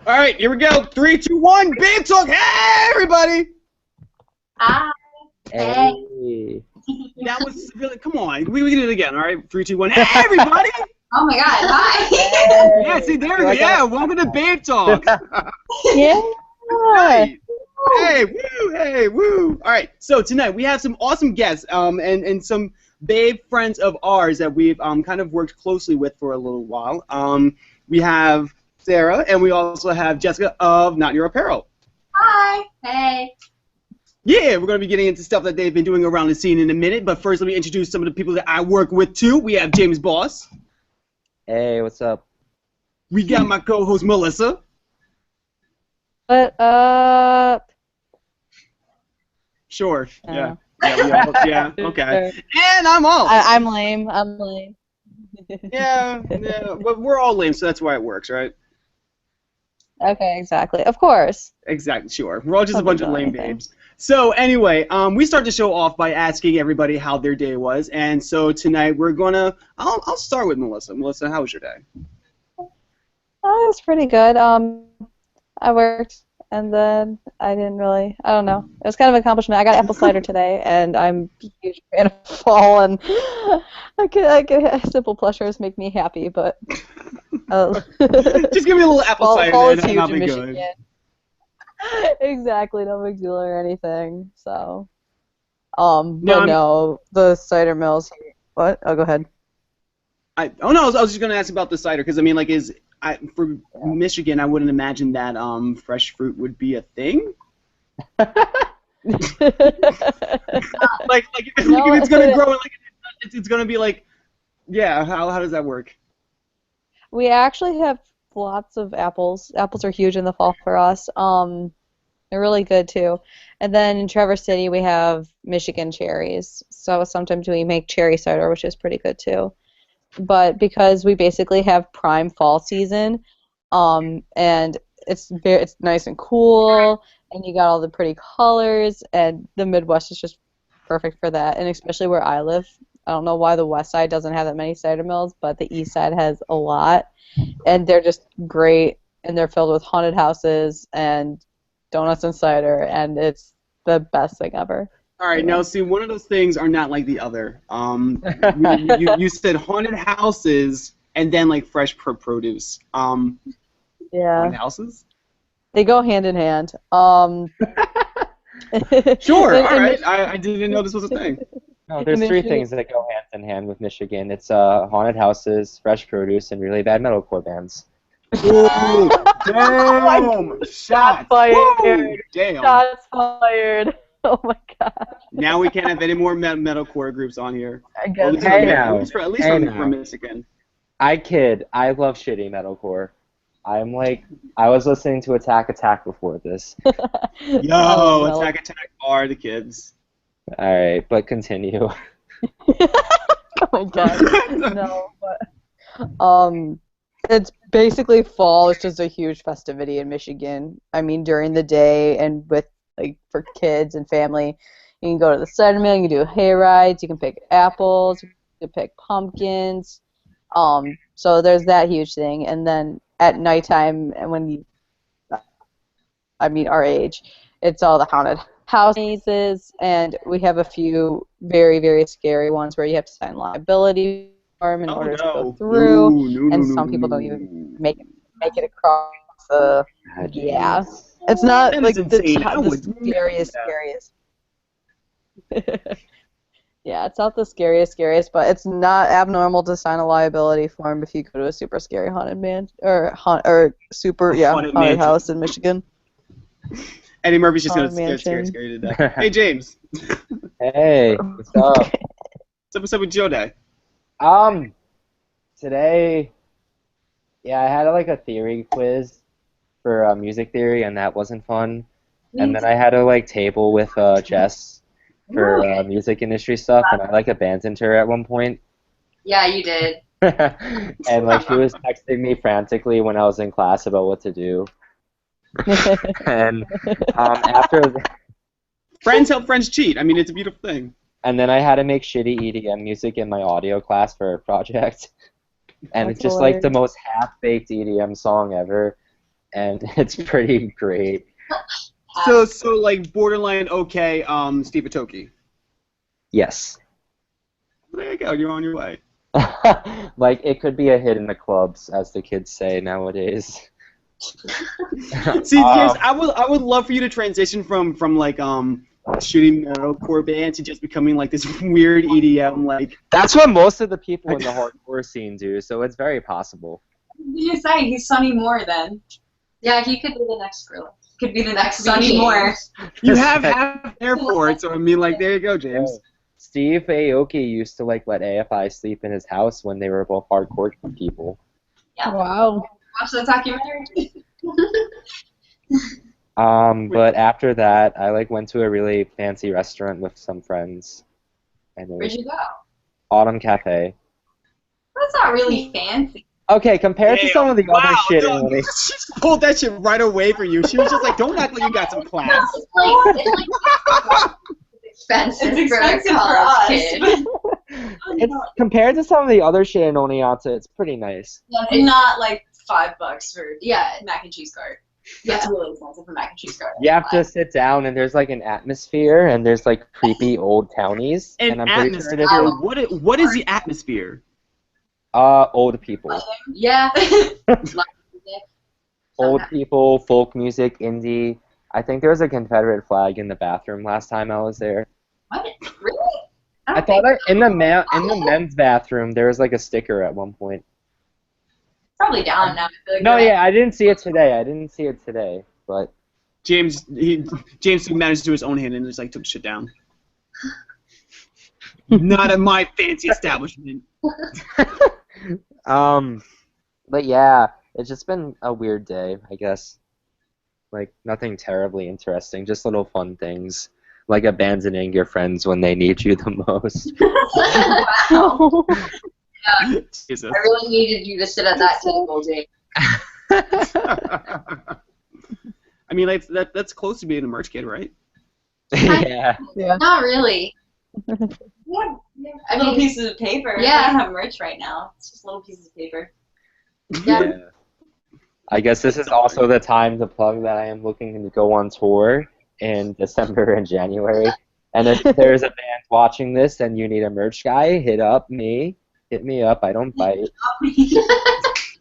All right, here we go. 3, 2, 1. Babetalk. Hey, everybody. Hi. Hey. That was really. Come on, we can do it again. All right, 3, 2, 1. Hey, everybody. Oh my God. Hi. Yeah, see, there we go. Yeah, welcome to Babetalk. Yeah. Right. Hey, woo, hey, woo. All right, so tonight we have some awesome guests, and some babe friends of ours that we've kind of worked closely with for a little while. We have Sarah, and we also have Jessica of Not Your Apparel. Hi. Hey. Yeah, we're going to be getting into stuff that they've been doing around the scene in a minute, but first let me introduce some of the people that I work with too. We have James Boss. Hey, what's up? We got my co-host Melissa. What up? Sure. Oh. Yeah, okay. And I'm all. I'm lame. I'm lame. Yeah, but we're all lame, so that's why it works, right? Okay, exactly. Of course. Exactly, sure. We're all just a Don't bunch of know lame anything. babes. So anyway, we start the show off by asking everybody how their day was, and so tonight we're gonna. I'll start with Melissa. Melissa, how was your day? Oh, it was pretty good. I worked, and then I didn't really. I don't know. It was kind of an accomplishment. I got apple cider today, and I'm a huge fan of fall, and simple pleasures make me happy, but. Just give me a little apple cider, fall is and huge I'll in be Michigan. good. Exactly, no big deal or anything. So, No, the cider mills. What? Oh, go ahead. Oh no, I was just gonna ask about the cider because I mean, like, for Michigan, I wouldn't imagine that fresh fruit would be a thing. Like if it's gonna grow, like it's gonna be like, yeah. How does that work? We actually have lots of apples. Apples are huge in the fall for us. They're really good too. And then in Traverse City we have Michigan cherries. So sometimes we make cherry cider, which is pretty good too. But because we basically have prime fall season, and it's nice and cool, and you got all the pretty colors, and the Midwest is just perfect for that. And especially where I live, I don't know why the West Side doesn't have that many cider mills, but the East Side has a lot, and they're just great, and they're filled with haunted houses and donuts and cider, and it's the best thing ever. All right, now see, one of those things are not like the other. You said haunted houses and then like fresh produce. Yeah. Haunted houses? They go hand in hand. Sure. All right. I didn't know this was a thing. No, there's three things that go hand in hand with Michigan. It's haunted houses, fresh produce, and really bad metalcore bands. Ooh, damn! Shots fired! Woo, damn! Shots fired! Oh my god! Now we can't have any more metalcore groups on here. I guess. At least from Michigan. I kid. I love shitty metalcore. I was listening to Attack before this. Yo, Attack are the kids. All right, but continue. Oh my god! No, but it's basically fall. It's just a huge festivity in Michigan. I mean, during the day and with like for kids and family, you can go to the cider mill. You can do hay rides. You can pick apples. You can pick pumpkins. So there's that huge thing. And then at nighttime, when our age, it's all the haunted houses, and we have a few very, very scary ones where you have to sign liability form in order to go through, and some people don't even make it across the. Yeah, it's not That like is the insane. scariest. Yeah, it's not the scariest, but it's not abnormal to sign a liability form if you go to a super scary haunted haunted house in Michigan. Eddie Murphy's just gonna scare you to death. Hey James. Hey, what's up? What's up with your day? Today, I had like a theory quiz for music theory, and that wasn't fun. And then I had a like table with Jess for music industry stuff, and I like abandoned her at one point. Yeah, you did. And like she was texting me frantically when I was in class about what to do. And after friends help friends cheat. I mean, it's a beautiful thing. And then I had to make shitty EDM music in my audio class for a project. And it's just like the most half-baked EDM song ever. and it's pretty great. So like borderline okay, Steve Aoki. Yes. There you go. You're on your way. Like, it could be a hit in the clubs, as the kids say nowadays. See, James, I would love for you to transition from like shooting metalcore band to just becoming like this weird EDM like. That's what most of the people in the hardcore scene do, so it's very possible. What did you say? He's Sonny Moore then. Yeah, he could be the next Gorilla. Could be the next Be Sonny James. Moore. You have half there for it, so I mean, like, there you go, James. Steve Aoki used to like let AFI sleep in his house when they were both hardcore people. Yeah. Wow. Watch the documentary. But after that, I like went to a really fancy restaurant with some friends, and it Where'd was you go? Autumn Cafe. That's not really fancy. Okay, compared to some of the other shit in no, Winnie. she pulled that shit right away for you. She was just like, don't act like you got some class. It's expensive, It's expensive for for a college us. kid. It's compared to some of the other shit in Oneonta, it's pretty nice. It's not like $5 for Yeah, mac and cheese cart. yeah. That's really expensive for mac and cheese cart. You have to sit down, and there's like an atmosphere, and there's like creepy old townies, An and I'm pretty sure atmosphere. it is What is the atmosphere? old people. Yeah. Old people, folk music, indie. I think there was a Confederate flag in the bathroom last time I was there. What? Really? I thought in the men's bathroom there was like a sticker at one point. Probably down now. I feel like No, they're- yeah, I didn't see it today. But James managed to do his own hand and just like took shit down. Not at my fancy establishment. but yeah, it's just been a weird day, I guess. Like nothing terribly interesting, just little fun things, like abandoning your friends when they need you the most. Wow. Jesus. I really needed you to sit at that table, Jake. I mean, like that's close to being a merch kid, right? Yeah. Not really. Yeah. I Little mean, pieces of paper. Yeah. I don't have merch right now. It's just little pieces of paper. yeah. I guess this is also the time to plug that I am looking to go on tour in December and January. And if there's a band watching this and you need a merch guy, hit me up. I don't bite.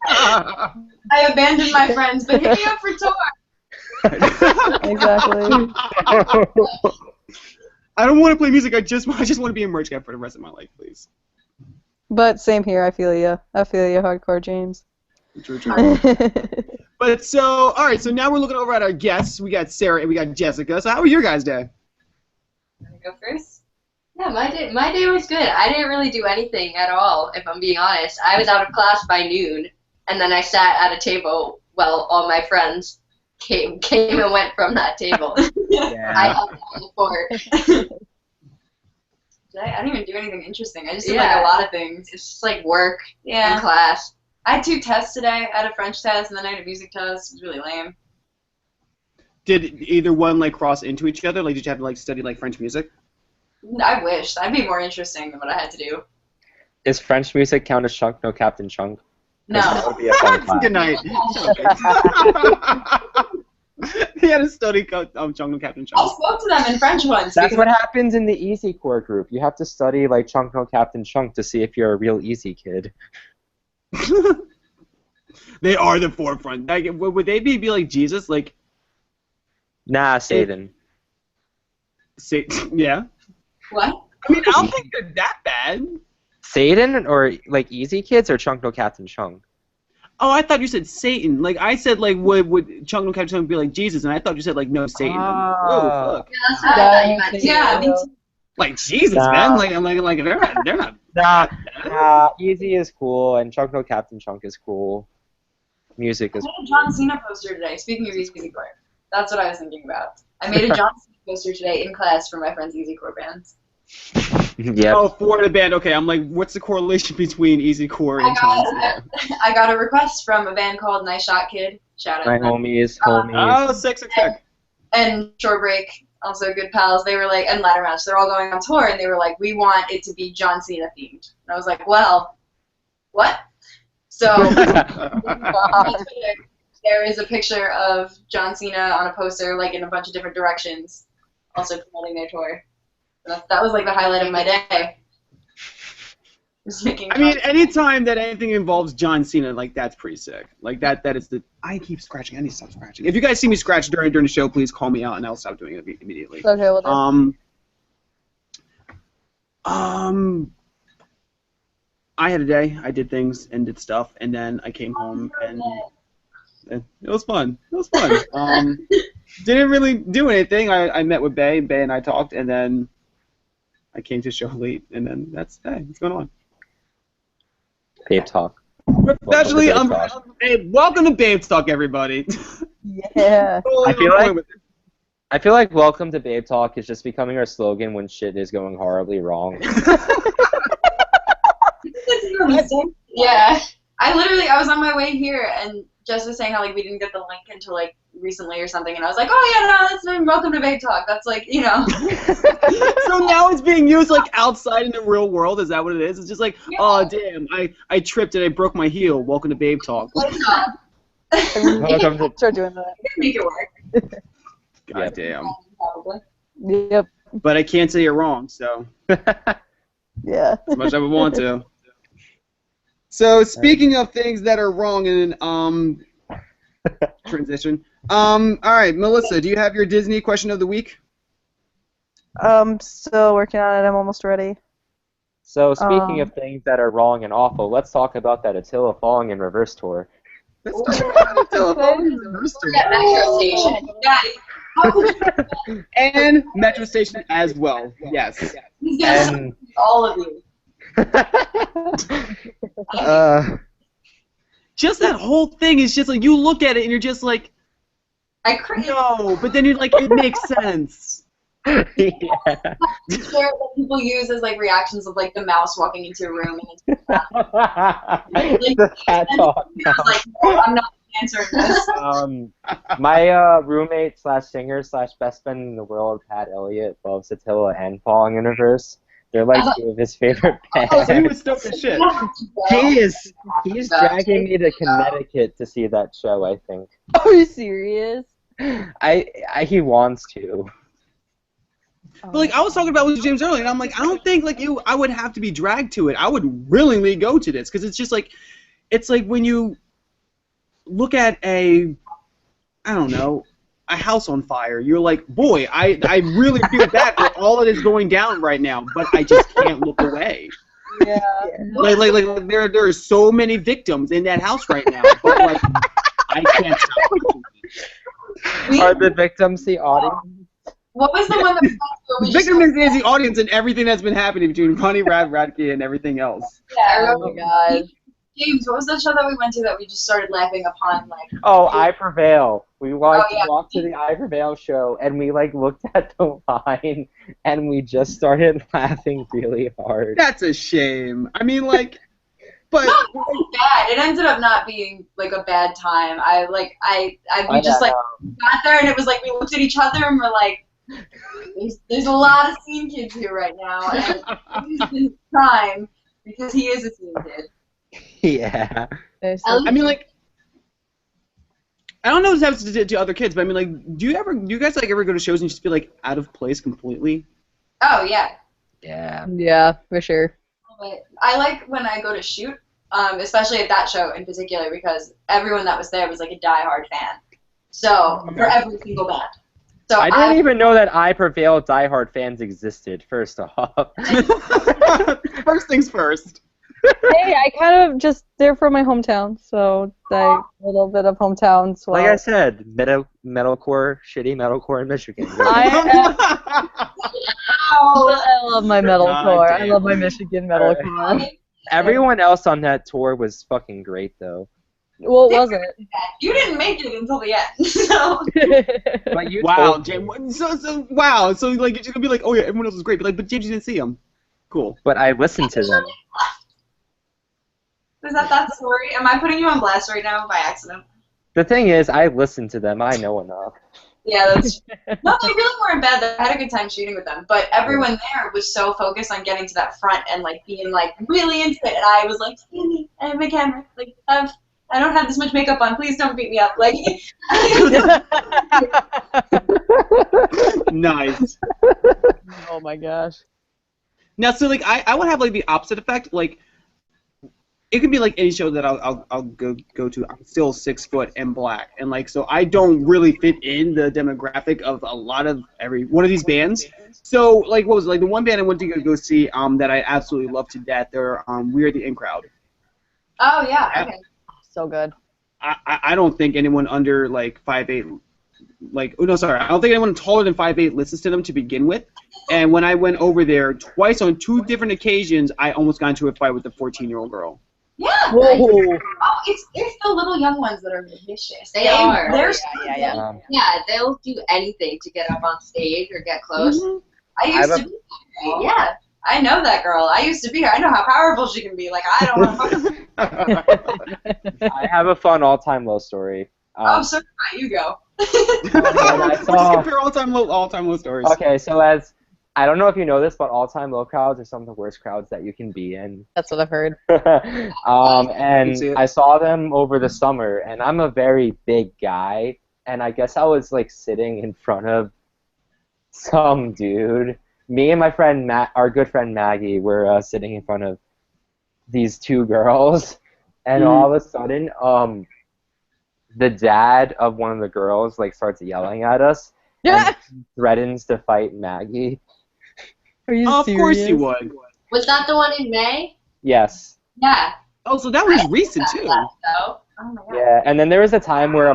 I abandoned my friends, but hit me up for tour. Exactly. I don't want to play music. I just want to be a merch guy for the rest of my life, please. But same here. I feel you. Hardcore James. True. But so, all right. So now we're looking over at our guests. We got Sarah and we got Jessica. So how was your guys' day? Want to go first? Yeah, my day was good. I didn't really do anything at all, if I'm being honest. I was out of class by noon, and then I sat at a table while all my friends came and went from that table. I Yeah. held down the fort. I didn't even do anything interesting. I just did Yeah. like a lot of things. It's just like work Yeah. and class. I had 2 tests today. I had a French test and then I had a music test. It was really lame. Did either one like cross into each other? Like, did you have to like study like French music? I wish. That'd be more interesting than what I had to do. Is French music count as chunk? No, Captain Chunk. 'Cause That No. would be a fun class. Good night. He had a study Jungle Captain I Chunk. spoke to them in French once. That's because- what happens in the Easy Core group. You have to study like Chunk No Captain Chunk to see if you're a real easy kid. They are the forefront. Like, would they be like Jesus? Like, Nah, Satan. say, yeah. What? I mean, I don't think they're that bad. Satan or like easy kids or Chunk No Captain Chunk? Oh, I thought you said Satan. Like, I said, like, would Jungle Captain Chunk be like Jesus? And I thought you said, like, no, Satan. Oh, fuck. Yeah, that's what I thought you meant. Yeah, me too. Like, Jesus, Nah. man. Like, they're not. Nah, easy is cool and Chunk No Captain Chunk is cool. Music I is made a John Cena poster today. Speaking of Easy Core, that's what I was thinking about. I made a John Cena poster today in class for my friend's Easy Core bands. Yep. Oh, for the band. Okay, I'm like, what's the correlation between Easy Core and John Cena? I got a request from a band called Nice Shot Kid. Shout out My to them. homies. Oh, sick. And Short Break, also good pals. They were like, and Ladder Match. They're all going on tour, and they were like, we want it to be John Cena themed. And I was like, well, what? So there is a picture of John Cena on a poster, like in a bunch of different directions, also promoting their tour. That was like the highlight of my day. Just making I mean, anytime that anything involves John Cena, like that's pretty sick. Like that is the. I keep scratching. I need to stop scratching. If you guys see me scratch during the show, please call me out and I'll stop doing it immediately. Okay, well then. I had a day. I did things and did stuff, and then I came home and it was fun. It was fun. Didn't really do anything. I met with Bay. Bay and I talked, and then I came to the show late, and then that's what's going on. Babetalk. Especially, Babetalk. hey, welcome to Babetalk, everybody. Yeah. I feel like welcome to Babetalk is just becoming our slogan when shit is going horribly wrong. Yeah. I was on my way here, and Jess was saying how like we didn't get the link until like recently or something, and I was like, oh yeah, no, that's welcome to Babetalk. That's like, you know. So now it's being used like outside in the real world. Is that what it is? It's just like, Yeah. oh damn, I tripped and I broke my heel. Welcome to Babetalk. Welcome to Start doing that. Make it work. God damn. Probably. Yep. But I can't say you're wrong, so Yeah. as much as I would want to. So speaking of things that are wrong in transition. All right, Melissa, do you have your Disney question of the week? Still working on it. I'm almost ready. So speaking of things that are wrong and awful, let's talk about that Attila falling in reverse tour. Let's talk about telephone. That Metro Station. And Metro Station as well. Yes. He's gonna And all of you. Just that whole thing is just like you look at it and you're just like, I cringe. no, but then you're like, it makes sense. yeah. That people use as like reactions of like the mouse walking into a room and it's The cat talk. I was like, oh, I'm not answering this. My roommate slash singer slash best friend in the world, Pat Elliott, loves Attila and Falling in Reverse. They're like two of his favorite bands. Oh, so he was stoked as shit. He's dragging me to Connecticut to see that show, I think. Are you serious? He wants to. But like I was talking about with James earlier, and I'm like, I don't think like I would have to be dragged to it. I would willingly go to this because it's just like, it's like when you look at I don't know, a house on fire. You're like, boy, I really feel bad for all that is going down right now, but I just can't look away. Yeah. Like there are so many victims in that house right now, but like I can't stop looking. Are the victims the audience? What was the one that The victim is the audience and everything that's been happening between Ronnie Radke and everything else. Yeah, I Oh remember. my god. James, what was the show that we went to that we just started laughing upon? Like, Oh, I Prevail. We walked yeah. to the I Prevail show, and we like looked at the line, and we just started laughing really hard. That's a shame. I mean, like, but no, it wasn't bad. It ended up not being like a bad time. We just like got there and it was like we looked at each other and we're like, there's a lot of scene kids here right now, and he's in prime because he is a scene kid. Yeah. I mean, like, I don't know if this happens to other kids, but I mean, like, do you guys like ever go to shows and just feel like out of place completely? Oh yeah. Yeah. Yeah, for sure. But I like when I go to shoot, especially at that show in particular, because everyone that was there was like a diehard fan. So for every single band. So I didn't even know that I Prevail diehard fans existed, first off. First things first. Hey, I kind of just, they're from my hometown, so a little bit of hometown swell. Like I said, metalcore, shitty metalcore in Michigan. I love my metalcore. I love my Michigan metalcore. Everyone else on that tour was fucking great, though. Well, it wasn't. You didn't make it until the end. So. But you Wow, told me. James. Wow. So like you're gonna be like, oh yeah, everyone else was great, but James, you didn't see them. Cool. But I listened to them. Is that story? Am I putting you on blast right now by accident? The thing is, I listened to them. I know enough. Yeah, that's no, they really weren't bad. I had a good time shooting with them, but everyone there was so focused on getting to that front and like being like really into it, and I was like, I have my camera, like I don't have this much makeup on. Please don't beat me up. Like, Nice. Oh my gosh. Now, so like I would have like the opposite effect. Like it could be like any show that I'll go to. I'm still 6 foot and black, and like so I don't really fit in the demographic of a lot of every one of these bands. So like what was it? Like the one band I went to go see that I absolutely love to death. They're We Are the In Crowd. oh yeah, okay. So good. I don't think anyone under like 5'8", like oh no sorry, I don't think anyone taller than 5'8" listens to them to begin with. And when I went over there twice on 2 different occasions, I almost got into a fight with a 14-year-old girl. Yeah. Whoa. Oh, it's the little young ones that are vicious. They are. They're Yeah. Yeah, they'll do anything to get up on stage or get close. Mhm. I used to be there. Yeah. I know that girl. I used to be her. I know how powerful she can be. Like, I don't want to. I have a fun all-time low story. Oh, so you go. Let's compare all-time low stories. Okay, so I don't know if you know this, but all-time low crowds are some of the worst crowds that you can be in. That's what I've heard. And see it. I saw them over the summer, and I'm a very big guy, and I guess I was like sitting in front of some dude. Me and my friend our good friend Maggie, were sitting in front of these 2 girls, and all of a sudden, the dad of one of the girls like starts yelling at us and threatens to fight Maggie. Are you Of serious? course you would. Was that the one in May? Yes. Yeah. Oh, so that was recent too. So, Oh my god. Yeah, and then there was a time where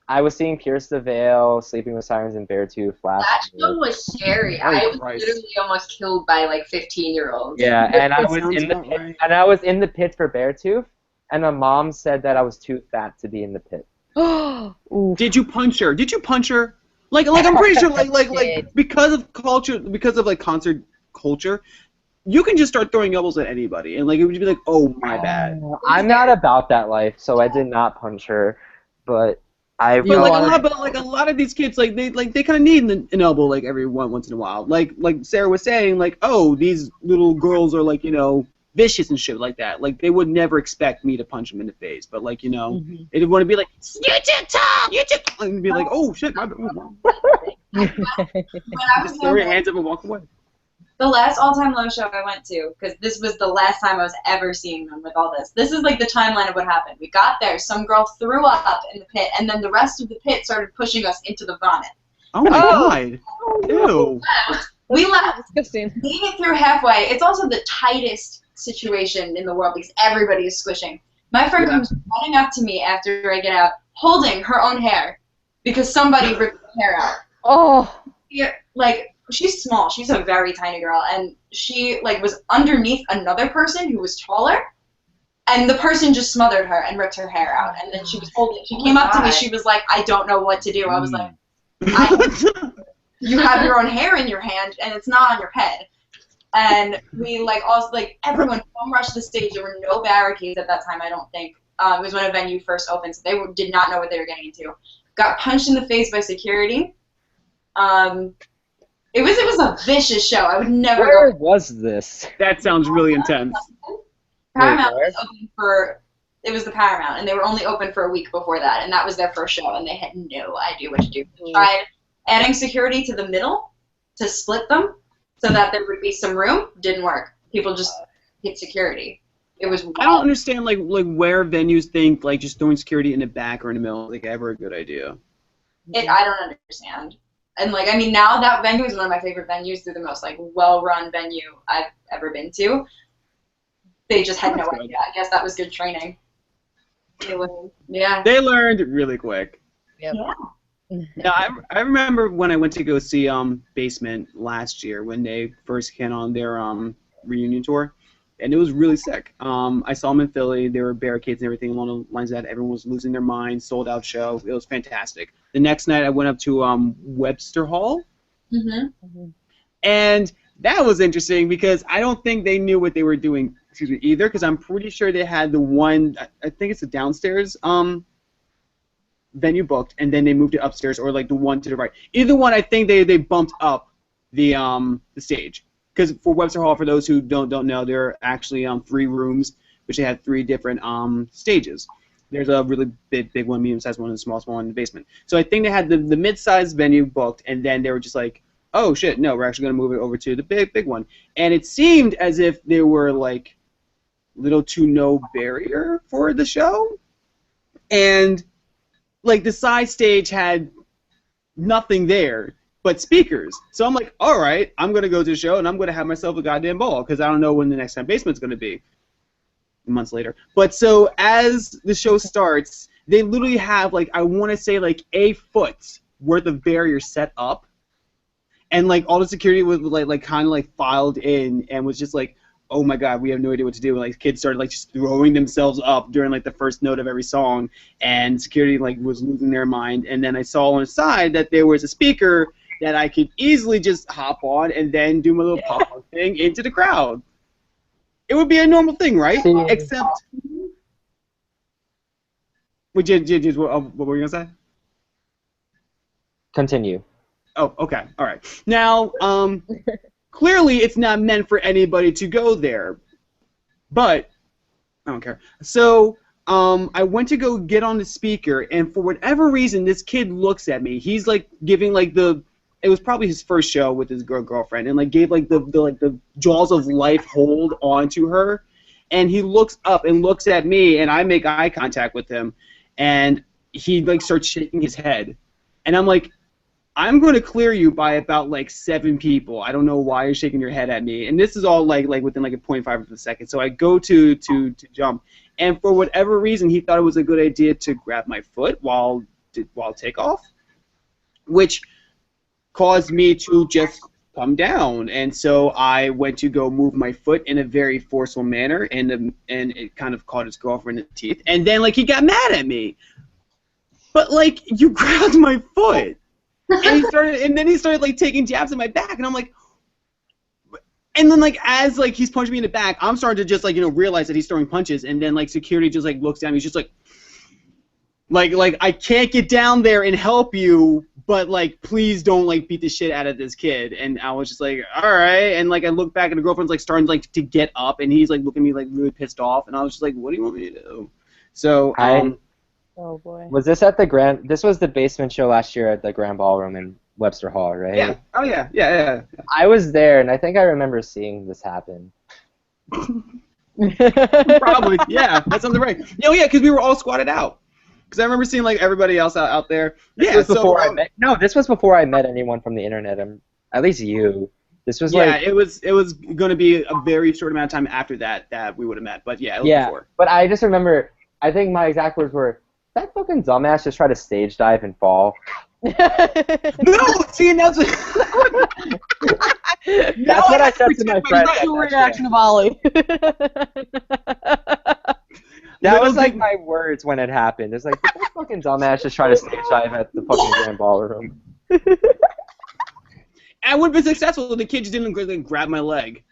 I was seeing Pierce the Veil, Sleeping with Sirens, and Beartooth that last year. show was scary. Oh, I was Christ. literally almost killed by like 15-year-olds. Yeah, and I That was sounds in the about pit, right. and I was in the pit for Beartooth, and my mom said that I was too fat to be in the pit. Ooh. Did you punch her? Did you punch her? Like I'm pretty sure like Did. because of culture, because of like concert culture, you can just start throwing elbows at anybody, and like it would be like, oh my bad. I'm not about that life, so I did not punch her, but I But will. like a lot of these kids like they kind of need an elbow like every once in a while. Like Sarah was saying, like oh these little girls are like vicious and shit like that. Like they would never expect me to punch them in the face, but like they would want to be like you too tall, you too tall, and be like oh shit my bad. When I was Just throw your young, hands up and walk away. the last all-time low show I went to, because this was the last time I was ever seeing them with all this. This is like the timeline of what happened. We got there, some girl threw up in the pit, and then the rest of the pit started pushing us into the vomit. Oh my god. Ew. We left, Disgusting. made it through halfway. It's also the tightest situation in the world because everybody is squishing. My friend comes running up to me after I get out, holding her own hair because somebody ripped her hair out. Oh. Yeah, like she's small. She's a very tiny girl, and she like was underneath another person who was taller, and the person just smothered her and ripped her hair out. And then she was holding. She came up to me. She was like, "I don't know what to do." I was like, "You have your own hair in your hand, and it's not on your head." And we like also like everyone bum rushed the stage. There were no barricades at that time. I don't think it was when a venue first opened, so they did not know what they were getting into. Got punched in the face by security. It was a vicious show. I would never Where go. was this? That sounds really intense. Paramount Where? was open for. It was the Paramount, and they were only open for a week before that, and that was their first show, and they had no idea what to do. They tried adding security to the middle to split them so that there would be some room. Didn't work. People just hit security. It was. I don't understand like where venues think like just throwing security in the back or in the middle is like ever a good idea. I don't understand. And like I mean, now that venue is one of my favorite venues. They're the most like well-run venue I've ever been to. They just had no That's good. idea. I guess that was good training. Yeah. They learned really quick. Yep. Now, I remember when I went to go see Basement last year when they first came on their reunion tour, and it was really sick. I saw them in Philly. There were barricades and everything along the lines of that. Everyone was losing their minds. Sold out show. It was fantastic. The next night I went up to Webster Hall, and that was interesting because I don't think they knew what they were doing either. Because I'm pretty sure they had the one. I think it's the downstairs venue booked, and then they moved it upstairs, or like the one to the right. Either one, I think they bumped up the stage. Because for Webster Hall, for those who don't know, there are actually 3 rooms, which they had 3 different stages. There's a really big one, medium-sized one, and a small one in the basement. So I think they had the mid-sized venue booked, and then they were just like, oh shit, no, we're actually going to move it over to the big one. And it seemed as if they were like little to no barrier for the show, and like the side stage had nothing there but speakers. So I'm like, all right, I'm going to go to the show and I'm going to have myself a goddamn ball because I don't know when the next time basement's going to be. Months later. But so as the show starts, they literally have like, I want to say like a foot worth of barriers set up, and like all the security was like kind of like filed in and was just like, oh my god, we have no idea what to do. And like kids started like just throwing themselves up during like the first note of every song, and security like was losing their mind. And then I saw on the side that there was a speaker that I could easily just hop on and then do my little pop-up thing into the crowd. It would be a normal thing, right? Except, what were you gonna say? Continue. Oh, okay, all right. Now, clearly, it's not meant for anybody to go there, but I don't care. So, I went to go get on the speaker, and for whatever reason, this kid looks at me. He's like giving like it was probably his first show with his girlfriend, and like gave like the jaws of life hold onto her, and he looks up and looks at me, and I make eye contact with him, and he like starts shaking his head, and I'm like, I'm going to clear you by about like 7 people. I don't know why you're shaking your head at me, and this is all like within like a 0.5 of a second. So I go to jump, and for whatever reason, he thought it was a good idea to grab my foot while takeoff, which caused me to just come down. And so I went to go move my foot in a very forceful manner, and it kind of caught his girlfriend in the teeth. And then like he got mad at me, but like you grabbed my foot, and then he started like taking jabs at my back, and I'm like, and then like as like he's punching me in the back, I'm starting to just like realize that he's throwing punches, and then like security just like looks at me, he's just like I can't get down there and help you, but like please don't like beat the shit out of this kid. And I was just like, all right. And like I look back and the girlfriend's like starting like to get up, and he's like looking at me like really pissed off, and I was just like, what do you want me to do? So oh boy. Was this at the This was the basement show last year at the Grand Ballroom in Webster Hall, right? Yeah. Oh yeah. I was there, and I think I remember seeing this happen. Probably. Yeah, that sounds right. Oh yeah, because we were all squatted out. Because I remember seeing like everybody else out there. This was before I met anyone from the internet. At least you. This was it was going to be a very short amount of time after that we would have met. But yeah, it was before. But I just remember. I think my exact words were, "That fucking dumbass just tried to stage dive and fall." No, see, that's what I said to my friend. Your reaction of Ollie. That was like my words when it happened. It's like, did that fucking dumbass just try to stage dive at the fucking Grand Ballroom? I would have been successful if the kid just didn't grab my leg.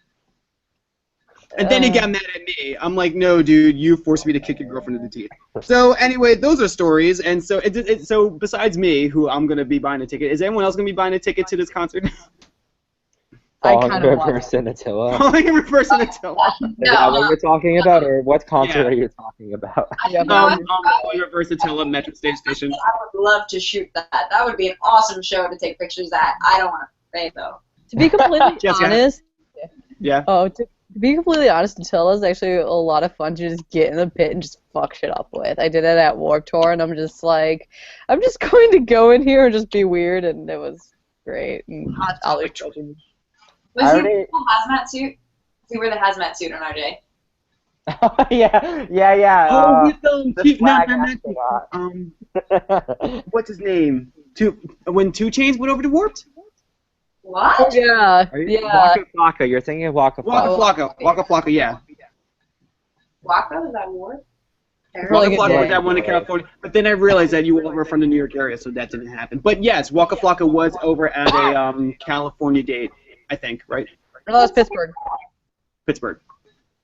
And then he got mad at me. I'm like, no, dude, you forced me to kick your girlfriend in the teeth. So anyway, those are stories. And so so besides me, who I'm going to be buying a ticket, is anyone else going to be buying a ticket to this concert? Falling Reverse in Attila. Falling in Reverse in Attila. Is that what you're talking about, or what concert are you talking about? Falling Reverse Attila, Metro Station. I would love to shoot that. That would be an awesome show to take pictures at. I don't want to pay though. To be completely honest. Yeah. Oh, to be completely honest, Attila is actually a lot of fun to just get in the pit and just fuck shit up with. I did it at Warped Tour, and I'm just going to go in here and just be weird, and it was great. And Ollie children. Was he wearing a hazmat suit? He wore the hazmat suit on our day. yeah. Oh, what's his name? When 2 Chainz went over to Warped? What? Oh, yeah. Waka Flocka. You're thinking of Waka Flocka. Waka Flocka, yeah. Waka, was that Warped? Waka Flocka was that one in California. But then I realized that you were from the New York area, so that didn't happen. But yes, Waka Flocka was over at a California date, I think, right? No, that's Pittsburgh. Pittsburgh.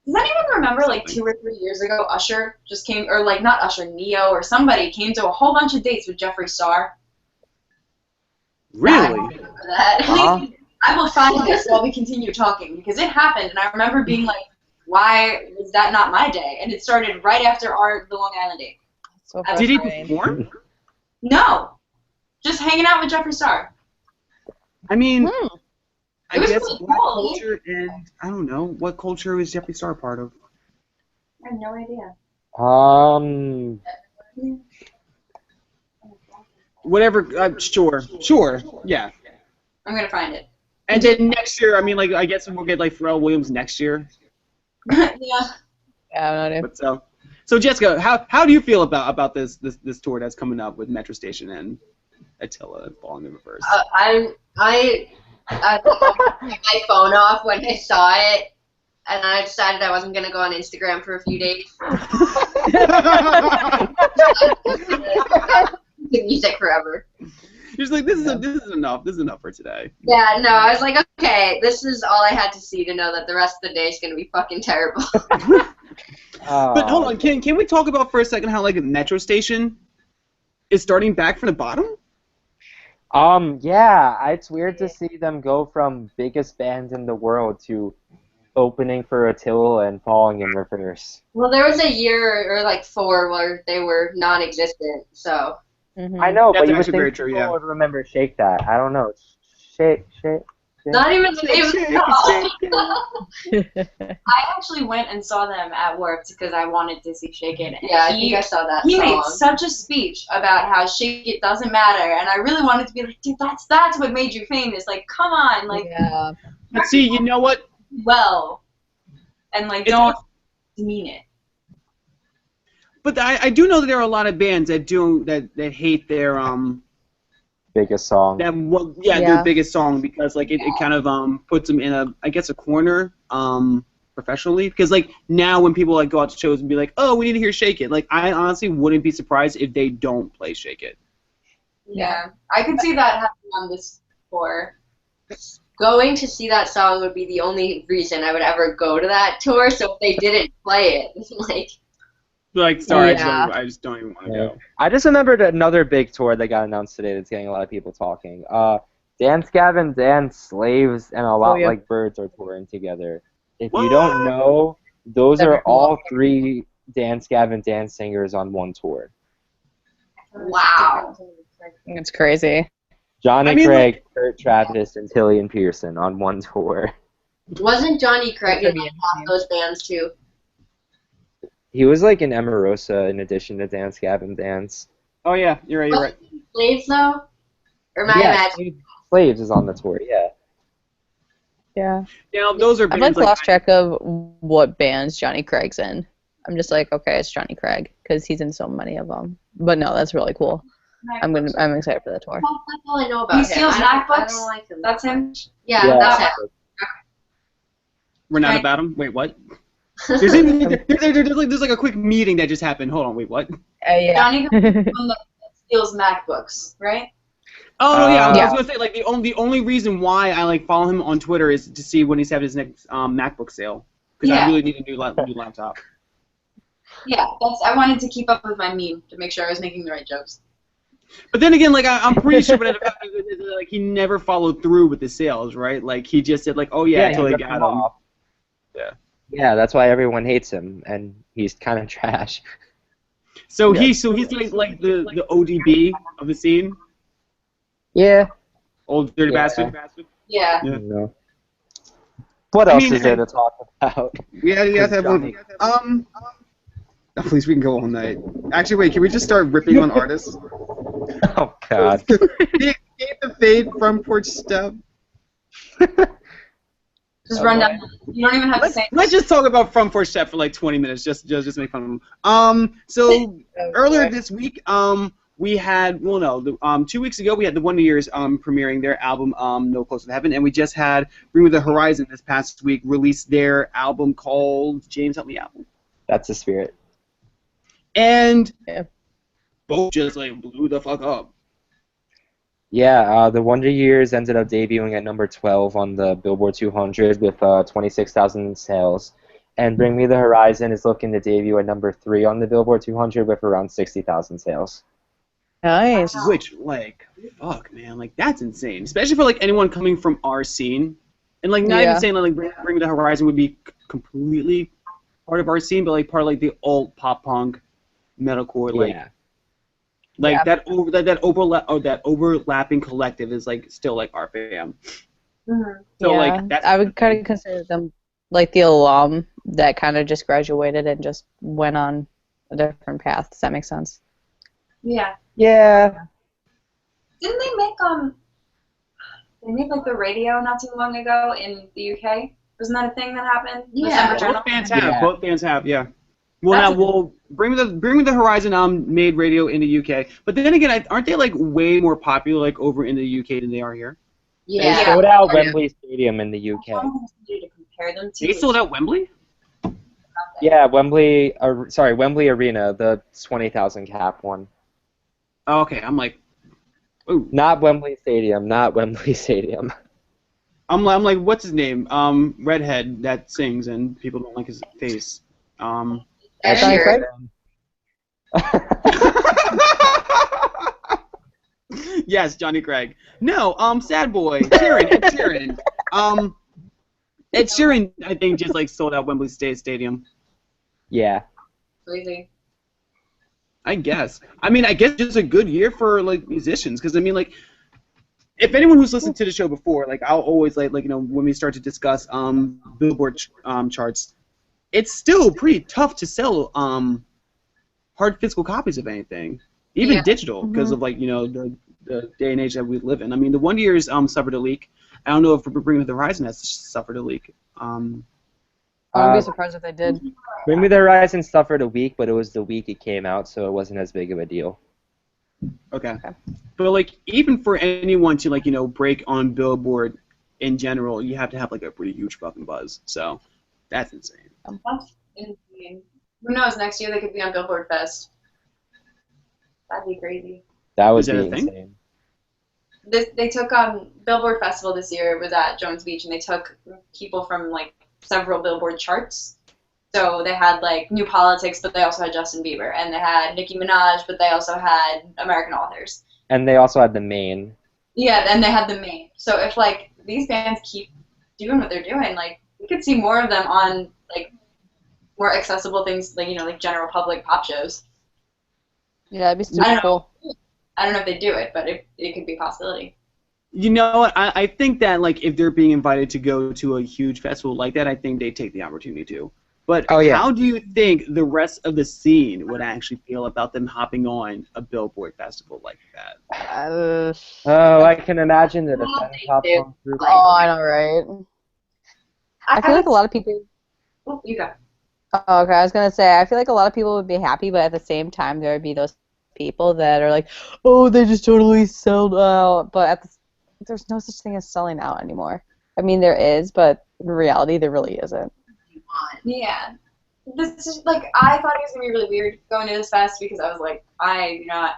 Does anyone remember, like, 2 or 3 years ago, Usher just came, or, like, not Usher, Neo or somebody came to a whole bunch of dates with Jeffree Star? Really? I remember that. I will find this while we continue talking, because it happened, and I remember being like, why was that not my day? And it started right after the Long Island date. So Did he frustrating. perform? No, just hanging out with Jeffree Star. I mean, I It was guess really black cool. culture and I don't know what culture was Jeffree Star a part of. I have no idea. Whatever. Sure. Yeah. I'm gonna find it. And then next year, I mean, like I guess we'll get like Pharrell Williams next year. Yeah. Yeah, I don't know. But so Jessica, how do you feel about this tour that's coming up with Metro Station and Attila falling in reverse? I took my phone off when I saw it, and I decided I wasn't gonna go on Instagram for a few days. The music forever. You're just like this is enough. This is enough for today. Yeah, no, I was like, okay, this is all I had to see to know that the rest of the day is gonna be fucking terrible. But hold on, can we talk about for a second how like Metro Station is starting back from the bottom? Yeah, it's weird to see them go from biggest band in the world to opening for Attila and falling in reverse. Well, there was a year or like 4 where they were non-existent, so. I know, That's but you would actually very think true, people yeah. would remember Shake That. I don't know. Shake. Not even the name of the song. I actually went and saw them at work because I wanted to see Shake It. And Yeah, I think I saw that He song. made such a speech about how Shake It doesn't matter, and I really wanted to be like, dude, that's what made you famous. Like, come on, like, Yeah. But see, you know what? well, and like, don't demean it. But I do know that there are a lot of bands that hate their Biggest song. their biggest song because like it kind of puts them in a corner professionally because like now when people like go out to shows and be like, oh, we need to hear Shake It, like I honestly wouldn't be surprised if they don't play Shake It. Yeah, I could see that happening on this tour. Going to see that song would be the only reason I would ever go to that tour, so if they didn't play it, like... Like, sorry, Yeah. I just don't even want to go. I just remembered another big tour that got announced today that's getting a lot of people talking. Dance Gavin Dance, Slaves, and A Lot yeah. Like Birds are touring together. If What? you don't know, those That'd are be cool. all 3 Dance Gavin Dance singers on one tour. Wow. It's crazy. Johnny I mean, Craig, Kurt Travis, and Tillian Pearson on one tour. Wasn't Johnny Craig That'd in be like, half those bands, too? He was like in Emerosa in addition to Dance Gavin Dance. Oh yeah, you're right. Wasn't he Slaves, though? Or am I Yeah, imagining? Slaves is on the tour, yeah. Yeah. Now those are I've bands like lost track of what bands Johnny Craig's in. I'm just like, okay, it's Johnny Craig because he's in so many of them. But no, that's really cool. I'm excited for the tour. That's all I know about He him. steals I MacBooks? don't like him. That's him? Yeah, that's him. We're not Right. about them. Wait, what? There's like a quick meeting that just happened. Hold on, wait, what? Yeah. Johnny Craig is the one that steals MacBooks, right? Oh no, yeah, I Yeah. was gonna say like the only reason why I like follow him on Twitter is to see when he's having his next MacBook sale because I Yeah. really need a new laptop. Yeah, I wanted to keep up with my meme to make sure I was making the right jokes. But then again, like I'm pretty sure what ended up happening is like he never followed through with the sales, right? Like he just said like, oh yeah, until he ripped got them them. off. Yeah. Yeah, that's why everyone hates him, and he's kind of trash. So Yeah. he's like the ODB of the scene, Yeah. old dirty Yeah. bastard. Yeah. Yeah. No. What I else mean, is there to talk about? We have to have Johnny- oh, please, we can go all night. Actually, wait, can we just start ripping on artists? Oh God. Gave the fade front porch step. Just run down. You don't even have to say. Let's just talk about front porch step for like 20 minutes, just make fun of them. So earlier this week, we had 2 weeks ago we had the Wonder Years premiering their album No Closer to Heaven, and we just had Bring Me the Horizon this past week release their album called James Help Me Out. That's the spirit. And Yeah. both just like blew the fuck up. Yeah, the Wonder Years ended up debuting at number 12 on the Billboard 200 with 26,000 sales. And Bring Me the Horizon is looking to debut at number 3 on the Billboard 200 with around 60,000 sales. Nice. Which, like, fuck, man, like that's insane. Especially for like anyone coming from our scene, and like not Yeah. even saying like Bring Me the Horizon would be completely part of our scene, but like part of like the alt pop punk, metalcore, like Yeah. Like Yeah. that overlapping collective is like still like our fam. Mhm. So Yeah, like that's I would kind of consider them like the alum that kind of just graduated and just went on a different path. Does that make sense? Yeah. Yeah. Didn't they make they made like the radio not too long ago in the UK? Wasn't that a thing that happened? The Yeah. December both Journal? fans have. Yeah. Both fans have. Yeah. Well, That's now we'll Bring Me the Horizon made radio in the UK, but then again, aren't they like way more popular like over in the UK than they are here? They Yeah. sold out Wembley Stadium in the UK. I don't have somebody to compare them to. They sold out Wembley. Yeah, Wembley Arena, the 20,000 cap one. Oh, okay, I'm like, ooh. Not Wembley Stadium, not Wembley Stadium. I'm like, what's his name? Redhead that sings and people don't like his face. Ed Johnny Sheeran. Craig? Yes, Johnny Craig. No, sad boy, Sheeran, Ed Sheeran. Ed Sheeran, I think, just like sold out Wembley Stadium. Yeah. Crazy. I guess. I mean, I guess just a good year for like musicians, because I mean, like, if anyone who's listened to the show before, like, I'll always like you know when we start to discuss Billboard charts, it's still pretty tough to sell hard physical copies of anything, even Yeah. digital, because of like you know the day and age that we live in. I mean, the Wonder Years suffered a leak. I don't know if Bring Me the Horizon has suffered a leak. I wouldn't be surprised if they did. Bring Me the Horizon suffered a week, but it was the week it came out, so it wasn't as big of a deal. Okay. But like even for anyone to like you know break on Billboard in general, you have to have like a pretty huge fucking buzz. So that's insane. That's insane. Who knows? Next year they could be on Billboard Fest. That'd be crazy. That would Is that be a thing? insane. They took Billboard Festival this year. It was at Jones Beach, and they took people from like several Billboard charts. So they had like New Politics, but they also had Justin Bieber, and they had Nicki Minaj, but they also had American authors. And they also had the main. Yeah, and they had the main. So if like these bands keep doing what they're doing, like we could see more of them on like more accessible things, like you know, like general public pop shows. Yeah, that'd be super I don't know. cool. I don't know if they do it, but it could be a possibility. You know what? I think that like if they're being invited to go to a huge festival like that, I think they take the opportunity to. But Oh, yeah. how do you think the rest of the scene would actually feel about them hopping on a Billboard festival like that? Oh, I can imagine the Well, defense they pop do. song group. Oh, I know, right? I feel like a lot of people. Oh, you go. Oh, okay, I was gonna say I feel like a lot of people would be happy, but at the same time there would be those people that are like, oh, they just totally sold out. But there's no such thing as selling out anymore. I mean, there is, but in reality, there really isn't. Yeah. This is like I thought it was gonna be really weird going to this fest because I was like, I do not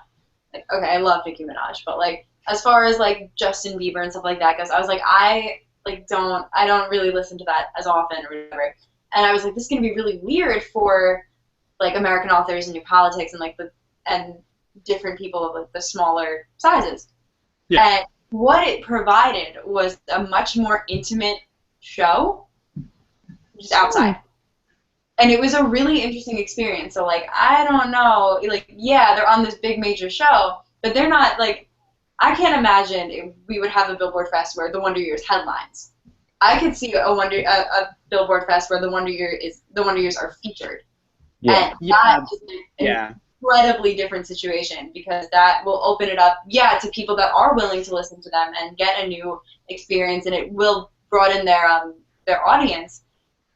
like okay, I love Nicki Minaj, but like as far as like Justin Bieber and stuff like that goes, I was like, I don't really listen to that as often or whatever. And I was like, this is gonna be really weird for like American authors and New Politics and like and different people of like the smaller sizes. Yeah. And what it provided was a much more intimate show just outside. And it was a really interesting experience. So, like, I don't know, like, yeah, they're on this big major show, but they're not, like, I can't imagine if we would have a Billboard Fest where the Wonder Years headlines. I could see a Billboard Fest where the Wonder Years are featured. Yeah. And Yeah. that is an Yeah. incredibly different situation because that will open it up, to people that are willing to listen to them and get a new experience, and it will broaden their audience.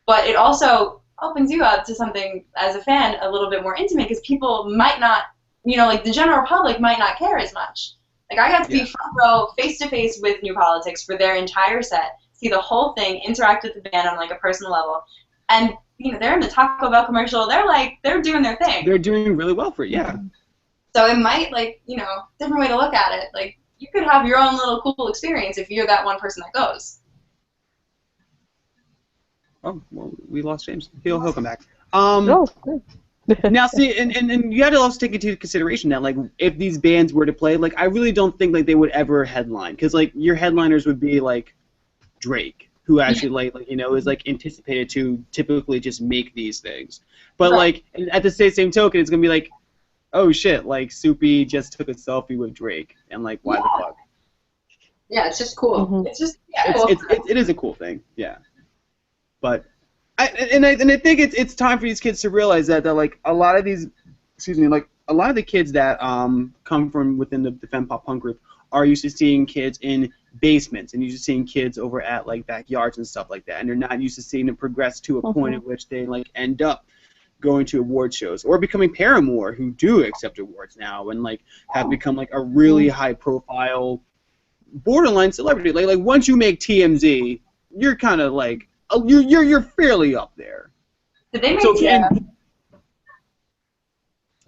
But it also opens you up to something as a fan a little bit more intimate because people might not, like the general public might not care as much. Like I got to be front row, face to face with New Politics for their entire set, see the whole thing, interact with the band on like a personal level, and they're in the Taco Bell commercial. They're doing their thing. They're doing really well for it. Yeah. So it might different way to look at it. Like you could have your own little cool experience if you're that one person that goes. Oh well, we lost James. He'll come back. Oh, Now see, and you have to also take into consideration that like if these bands were to play, like I really don't think like they would ever headline because like your headliners would be like Drake, who actually is like anticipated to typically just make these things. But like at the same token, it's gonna be like oh shit, like Soupy just took a selfie with Drake, and like why the fuck? Yeah, it's just cool. Mhm. It's just It is a cool thing, yeah. But I think it's time for these kids to realize that like a lot of these, excuse me, like a lot of the kids that come from within the femme pop punk group are used to seeing kids in basements and used to seeing kids over at like backyards and stuff like that, and they're not used to seeing them progress to a point at which they like end up going to award shows or becoming Paramore, who do accept awards now and like have become like a really high profile borderline celebrity. Like once you make TMZ, you're kind of like you're fairly up there. did they make So Yeah. and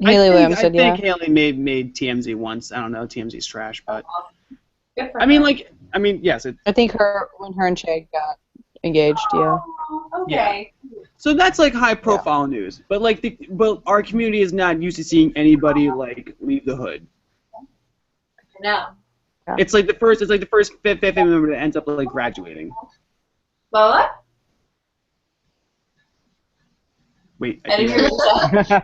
Haley Williams I said, think yeah. Haley made TMZ once. I don't know, TMZ's trash, but Good for I mean her. yes. I think when her and Chad got engaged, yeah. Oh, okay. So that's like high profile news, but like but our community is not used to seeing anybody like leave the hood. No. It's like the first family member that ends up like graduating. Lola? Wait, I didn't hear what you said.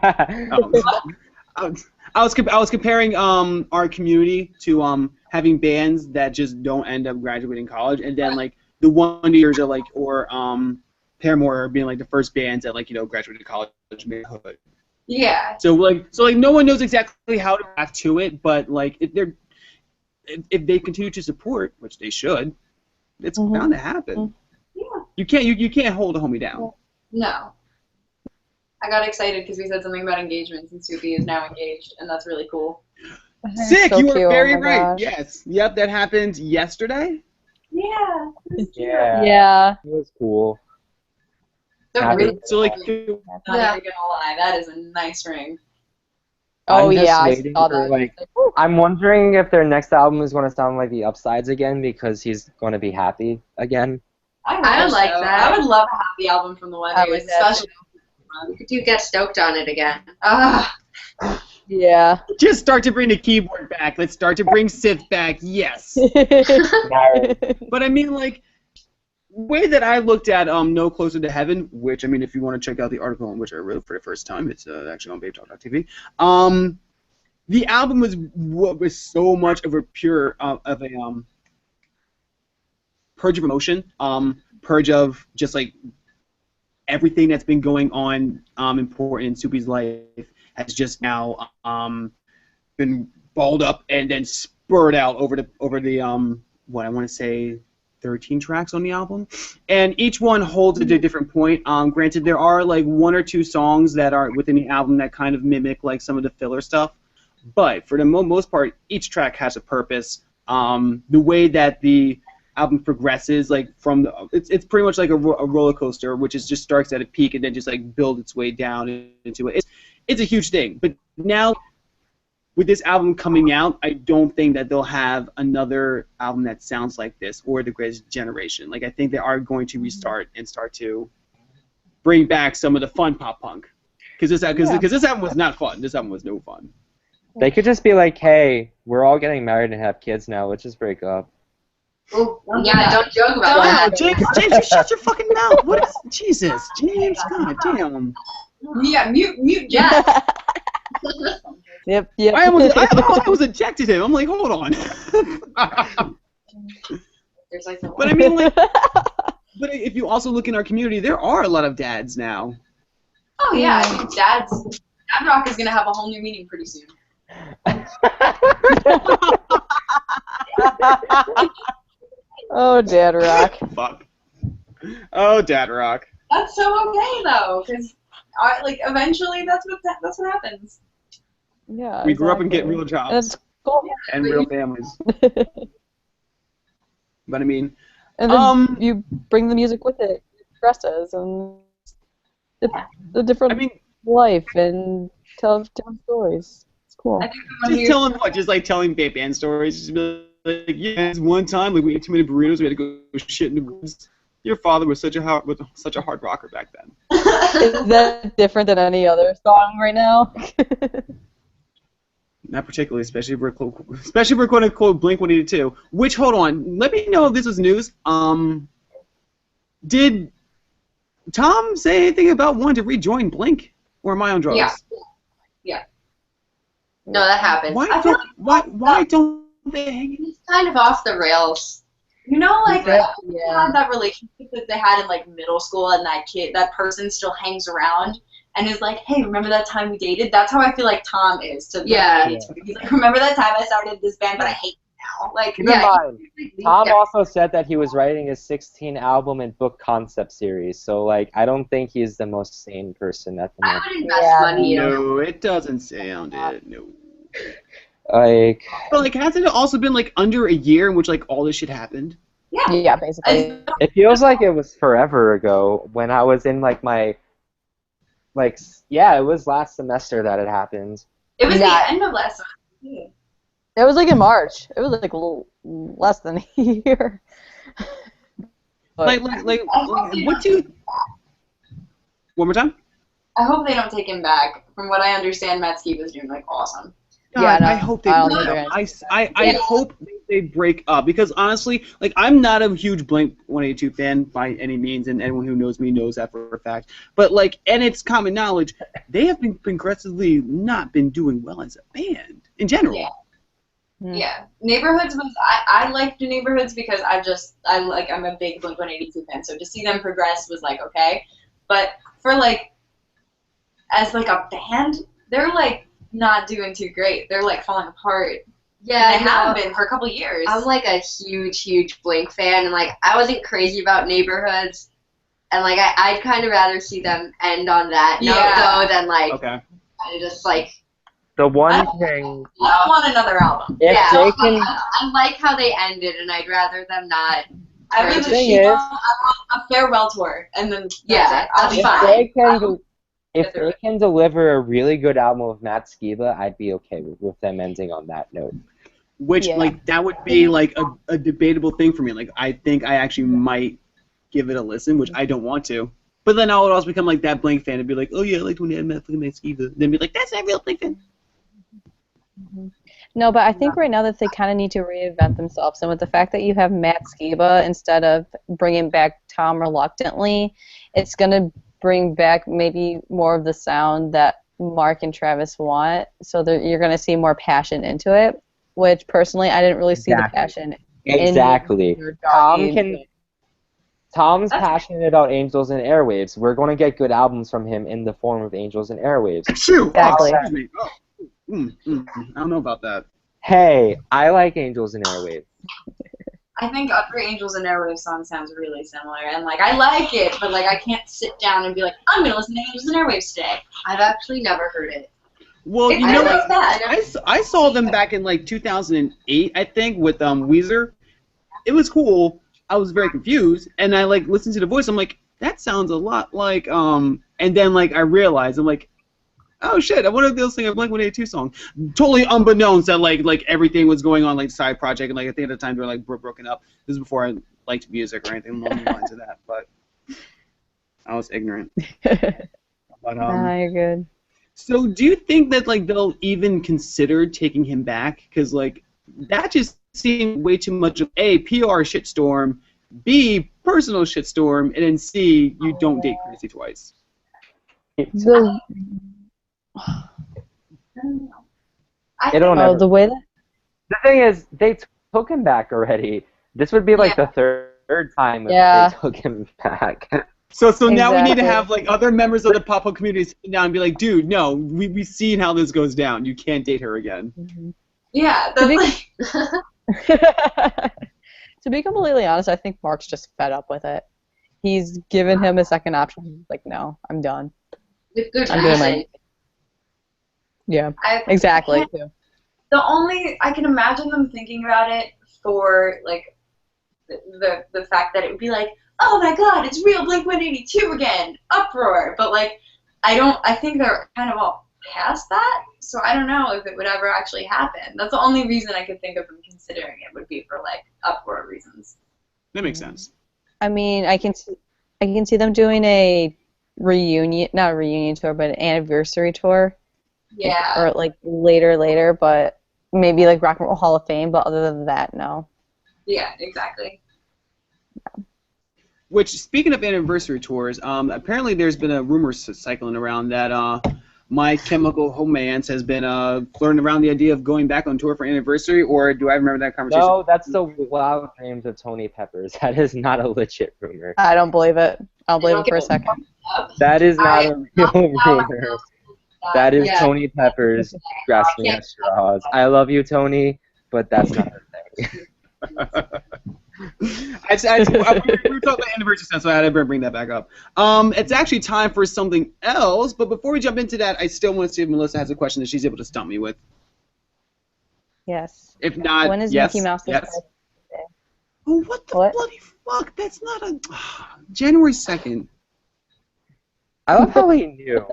I was comparing our community to having bands that just don't end up graduating college, and then like the Wonder Years are like or Paramore being like the first bands that like graduated college and made the hood. Yeah. So like no one knows exactly how to react to it, but like if they continue to support, which they should, it's bound to happen. Yeah. You can't hold a homie down. No. I got excited because we said something about engagements, and Soupy is now engaged, and that's really cool. Sick, So you were cute, very oh my right. gosh. Yes, yep, that happened yesterday. Yeah. Yeah. Yeah. It was cool. They're Happy. really So like, not even gonna lie, that is a nice ring. Oh, I'm just yeah, I waiting saw for, that. like, I'm wondering if their next album is going to sound like the Upsides again because he's going to be happy again. I would hope like so. that. I would love a happy album from the One I Days, would that especially. We could do Get Stoked on it again. Ah, Yeah. just start to bring the keyboard back. Let's start to bring Sith back. Yes. But I mean, like, way that I looked at No Closer to Heaven, which I mean, if you want to check out the article on which I wrote for the first time, it's actually on Babetalk.tv. The album was so much of a pure purge of emotion, purge of just like everything that's been going on important in Soupy's life has just now been balled up and then spurred out over the what I want to say 13 tracks on the album, and each one holds a different point. Granted, there are like one or two songs that are within the album that kind of mimic like some of the filler stuff, but for the most part, each track has a purpose. The way that the album progresses, like it's pretty much like a roller coaster, which is just starts at a peak and then just like build its way down into it. It's a huge thing, but now with this album coming out, I don't think that they'll have another album that sounds like this or The Greatest Generation. Like I think they are going to restart and start to bring back some of the fun pop punk, because this album was not fun. This album was no fun. They could just be like, hey, we're all getting married and have kids now. Let's just break up. ooh, yeah, don't joke about Wow, that. James, you shut your fuccking mouth. What is Jesus, James? God damn. Yeah, mute Yeah. Yep. I almost ejected him. I'm like, hold on. There's like But I mean, like, but if you also look in our community, there are a lot of dads now. Oh yeah, I mean, Dad Rock is gonna have a whole new meaning pretty soon. Oh, Dad Rock. Fuck. Oh, Dad Rock. That's so okay though, because like eventually that's what happens. Yeah. We grew up and get exactly. real And jobs it's cool. and real families. But I mean, And then you bring the music with it. It progresses, and it's a different I mean, life, and tell different stories. It's cool. I think the one just who telling what? Just like telling Babe band stories. Just be like, yeah, this one time, like we ate too many burritos, we had to go shit in the woods. Your father was such a hard rocker back then. Is that different than any other song right now? Not particularly, especially if we're quote unquote Blink-182. Which, hold on, let me know if this was news. Did Tom say anything about wanting to rejoin Blink, or am I on drugs? Yeah. No, that happens. Why don't they hang? It's kind of off the rails. You know, like they Yeah. had that relationship that they had in like middle school, and that person still hangs around and is like, "Hey, remember that time we dated?" That's how I feel like Tom is to Yeah. Blink-182. He's like, "Remember that time I started this band, but I hate it now." Like, Keep in mind, Tom Yeah. also said that he was writing his 16 album and book concept series, so like I don't think he's the most sane person at the I moment. would invest Yeah, money in him. No, it doesn't sound it. No. Like, But like, hasn't it also been like under a year in which like all this shit happened? yeah. Yeah, basically. it feels like it was forever ago when I was in like my, like, yeah, it was last semester that it happened. It was Yeah. the end of last semester. It was like in March. It was like a little less than a year. But- What do you? One more time. I hope they don't take him back. From what I understand, Matt Skiba's doing like awesome. Yeah, God, no, I hope they I don't break think up. they're I hope they break up because honestly, like I'm not a huge Blink-182 fan by any means, and anyone who knows me knows that for a fact. But like, and it's common knowledge, they have been progressively not been doing well as a band in general. Yeah. Hmm. Yeah, Neighborhoods was I liked the Neighborhoods because I'm a big Blink-182 fan, so to see them progress was like okay, but for like as like a band, they're like not doing too great. They're like falling apart. Yeah, And they have been for a couple years. I'm like a huge Blink fan, and like I wasn't crazy about Neighborhoods, and like I'd kind of rather see them end on that note Yeah. though than like Okay. kind of just like The one I- thing, I don't want another album. if yeah. they can, I like how they ended, and I'd rather them not. I Right. really thing I is- want a farewell tour, and then that's Yeah, it. I'll that's be if fine. they can, I'll if get through they it. can deliver a really good album of Matt Skiba, I'd be okay with them ending on that note. Which Yeah. like that would be like a debatable thing for me. Like I think I actually might give it a listen, which I don't want to. But then I would also become like that Blink fan and be like, oh yeah, I liked when they had Matt Skiba. Then be like, that's not a real Blink fan. No, but I think right now that they kind of need to reinvent themselves, and with the fact that you have Matt Skiba instead of bringing back Tom reluctantly, it's gonna bring back maybe more of the sound that Mark and Travis want. So that you're gonna see more passion into it, which personally I didn't really see the Exactly. passion. Exactly. In Tom's That's- passionate about Angels and Airwaves. We're going to get good albums from him in the form of Angels and Airwaves. True. Exactly. Oh, excuse me. Oh. I don't know about that. Hey, I like Angels and Airwaves. I think every Angels and Airwaves song sounds really similar, and like I like it, but like I can't sit down and be like, I'm gonna listen to Angels and Airwaves today. I've actually never heard it. Well, It's you know not what? bad. I saw them back in like 2008, I think, with Weezer. It was cool. I was very confused, and I like listened to the voice. I'm like, that sounds a lot like and then like I realized I'm like, oh shit, I wonder if they'll sing a Blink-182 song. Totally unbeknownst that like everything was going on like side project, and like I think at the time they were like broken up. This is before I liked music or anything along the lines of that, but I was ignorant. But You're good. so do you think that like they'll even consider taking him back? Because like that just seemed way too much of A, PR shitstorm, B, personal shitstorm, and then C, you don't date Crazy twice. The, It'll oh, never. the way that The thing is, they took him back already. This would be like the third time Yeah. they took him back. So now we need to Exactly. have like other members of the pop-up community sit down and be like, dude, no, we've seen how this goes down. You can't date her again. Yeah, To be- that's like To be completely honest, I think Mark's just fed up with it. He's given him a second option. He's like, no, I'm done. With good I'm doing reason. my Yeah, I exactly. I can imagine them thinking about it for like the fact that it would be like, oh my god, it's real Blink-182 again, uproar. But like, I think they're kind of all past that, so I don't know if it would ever actually happen. That's the only reason I could think of them considering it would be for like uproar reasons. That makes sense. I mean, I can see them doing a reunion, not a reunion tour, but an anniversary tour. Yeah. Or like later, but maybe like Rock and Roll Hall of Fame. But other than that, no. Yeah, exactly. Which, speaking of anniversary tours, apparently there's been a rumor cycling around that My Chemical Romance has been flirting around the idea of going back on tour for anniversary, or do I remember that conversation? No, that's the wild dreams of Tony Peppers. That is not a legit rumor. I don't believe it. I don't believe it for a second. That is not a real rumor. That is Yeah. Tony Peppers grasping at straws. I love you, Tony, but that's not a thing. we were talking about anniversary stuff, so I had to bring that back up. It's actually time for something else, but before we jump into that, I still want to see if Melissa has a question that she's able to stump me with. Yes. If not, When is yes, Mickey Mouse's yes. birthday? Oh, what the What? bloody fuck? That's not a... January 2nd. I love how he knew.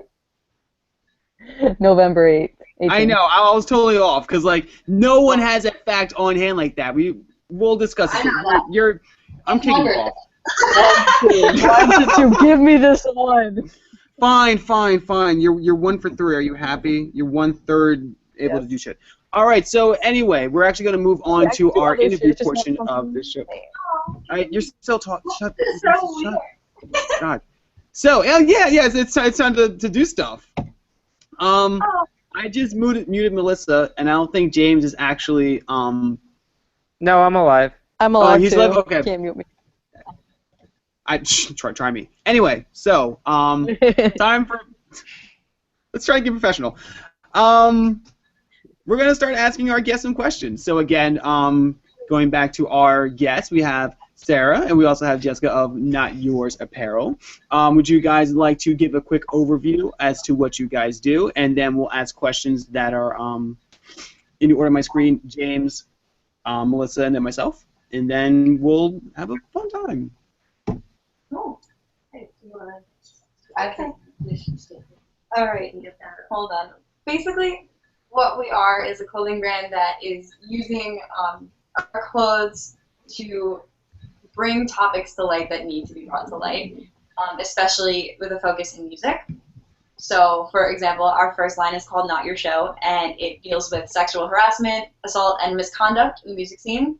November 8th. 18th. I know, I was totally off, because, like, no one has that fact on hand like that. We'll discuss it. I'm kicking you off. Why did you give me this one? Fine. You're 1 for 3. Are you happy? You're 1/3 able to do shit. All right. So anyway, we're actually going to move on to our interview portion of this show. All right. You're still talking. Shut. God. So yeah. It's time to do stuff. I just muted Melissa, and I don't think James is actually No, I'm alive. I'm alive he's too. alive? Okay. Can't mute me. Try me. Anyway, so time for. Let's try and get professional. We're gonna start asking our guests some questions. So again, going back to our guests, we have Sarah, and we also have Jessica of Not Your Apparel. Would you guys like to give a quick overview as to what you guys do, and then we'll ask questions that are in the order of my screen: James, Melissa, and then myself, and then we'll have a fun time. Oh. Hey, you wanna... Okay. All right. Hold on. Basically, what we are is a clothing brand that is using our clothes to bring topics to light that need to be brought to light, especially with a focus in music. So, for example, our first line is called Not Your Show, and it deals with sexual harassment, assault, and misconduct in the music scene,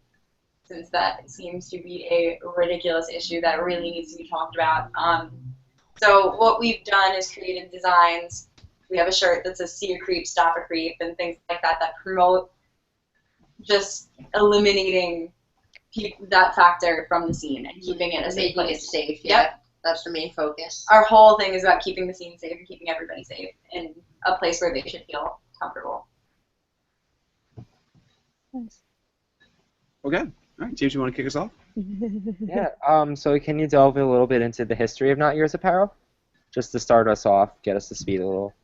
since that seems to be a ridiculous issue that really needs to be talked about. So what we've done is created designs. We have a shirt that says "See a creep, stop a creep," and things like that that promote just eliminating that factor from the scene and keeping it a safe Making it place. safe. Yep. Yeah. That's the main focus. Our whole thing is about keeping the scene safe and keeping everybody safe in a place where they should feel comfortable. Okay. All right, James, you want to kick us off? Yeah. So can you delve a little bit into the history of Not Yours Apparel, just to start us off, get us to speed a little?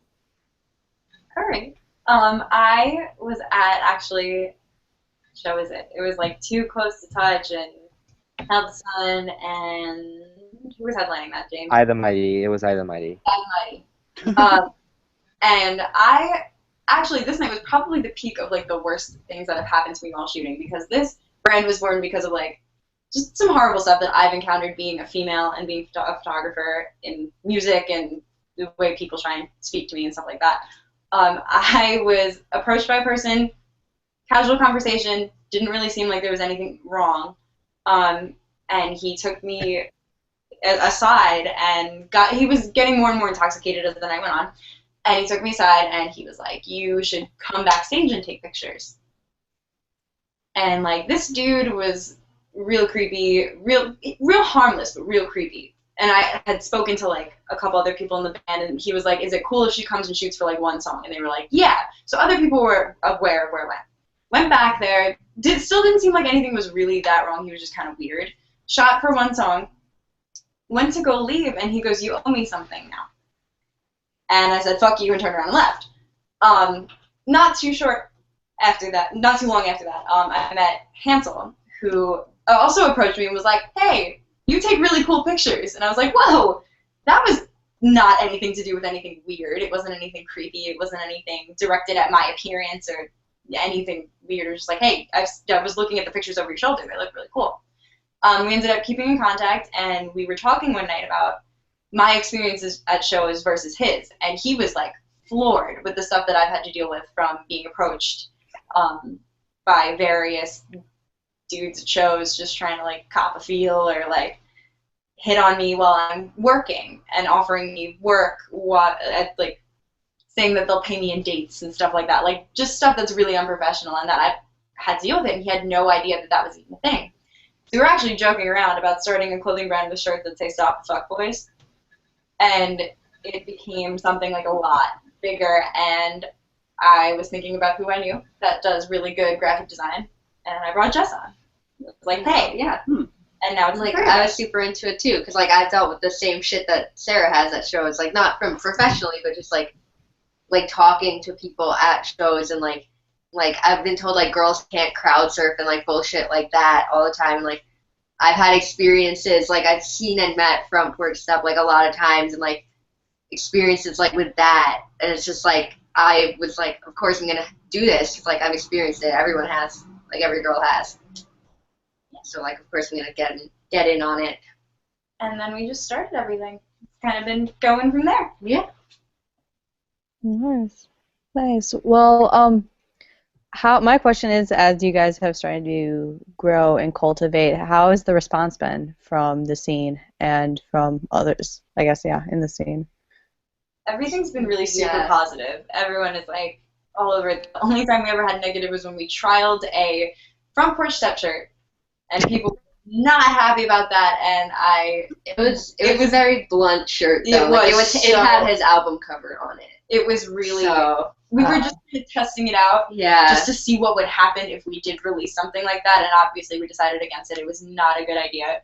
All right. I was at what show is it? It was like Too Close to Touch and Held the Sun, and who was headlining that, James? I the Mighty. It was I the Mighty. And this night was probably the peak of like the worst things that have happened to me while shooting, because this brand was born because of like just some horrible stuff that I've encountered being a female and being a photographer in music and the way people try and speak to me and stuff like that. I was approached by a person, casual conversation, didn't really seem like there was anything wrong, and he took me aside and he was getting more and more intoxicated as the night went on, and he took me aside and he was like, "You should come backstage and take pictures." And like, this dude was real creepy, real harmless, but real creepy. And I had spoken to like a couple other people in the band, and he was like, "Is it cool if she comes and shoots for like one song?" And they were like, "Yeah." So other people were aware of where I went. Went back there. Still didn't seem like anything was really that wrong. He was just kind of weird. Shot for one song. Went to go leave, and he goes, "You owe me something now." And I said, "Fuck you," and turned around and left. Not too long after that, I met Hansel, who also approached me and was like, "Hey, you take really cool pictures." And I was like, "Whoa, that was not anything to do with anything weird. It wasn't anything creepy. It wasn't anything directed at my appearance or anything weird. It was just like, hey, I was looking at the pictures over your shoulder. They look really cool." We ended up keeping in contact, and we were talking one night about my experiences at shows versus his. And he was like floored with the stuff that I've had to deal with from being approached by various dudes at shows just trying to like cop a feel or like hit on me while I'm working and offering me work at like saying that they'll pay me in dates and stuff like that. Like, just stuff that's really unprofessional and that I've had to deal with it, and he had no idea that that was even a thing. So we were actually joking around about starting a clothing brand with shirts that say "Stop the Fuckboys," and it became something like a lot bigger, and I was thinking about who I knew that does really good graphic design, and I brought Jess on. It was like, hey, Yeah. and now it's Like, great. I was super into it too, because like I dealt with the same shit that Sarah has at shows, like not from professionally, but just like talking to people at shows, and like I've been told like girls can't crowd surf and like bullshit like that all the time. Like I've had experiences, like I've seen and met front porch stuff like a lot of times, and like experiences like with that, and it's just like I was like, of course I'm gonna do this. It's like I've experienced it. Everyone has, like every girl has. So like of course I'm gonna get in on it. And then we just started everything. It's kind of been going from there. Yeah. Nice. Nice. Well, my question is, as you guys have started to grow and cultivate, how has the response been from the scene and from others, I guess, yeah, in the scene? Everything's been really super Yeah. positive. Everyone is like all over it. The only time we ever had negative was when we trialed a front porch step shirt, and people were not happy about that, and It was a very blunt shirt though. It had his album cover on it. It was really, So we were just testing it out yeah. just to see what would happen if we did release something like that, and obviously we decided against it. It was not a good idea.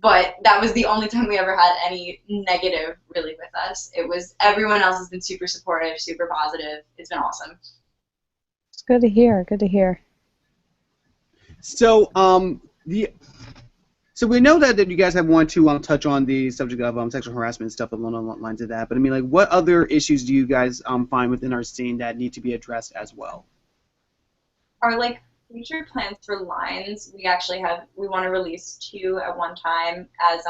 But that was the only time we ever had any negative, really, with us. It was, everyone else has been super supportive, super positive. It's been awesome. It's good to hear. Good to hear. So, so we know that you guys have wanted to touch on the subject of sexual harassment and stuff along the lines of that. But I mean, like, what other issues do you guys find within our scene that need to be addressed as well? Our like future plans for lines, we want to release 2 at one time as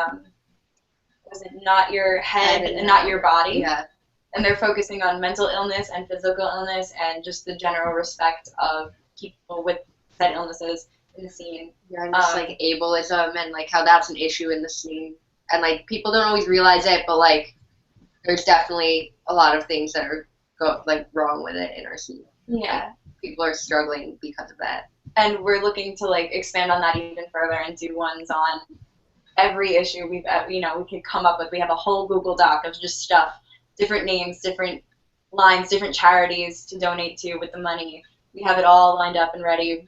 was it Not Your Head and Not Your Body? Yeah. And they're focusing on mental illness and physical illness and just the general respect of people with said illnesses in the scene. Yeah, and just like ableism and like how that's an issue in the scene, and like people don't always realize it, but like there's definitely a lot of things that are wrong with it in our scene. Yeah. Like, people are struggling because of that. And we're looking to like expand on that even further and do ones on every issue we could come up with. We have a whole Google Doc of just stuff, different names, different lines, different charities to donate to with the money. We have it all lined up and ready.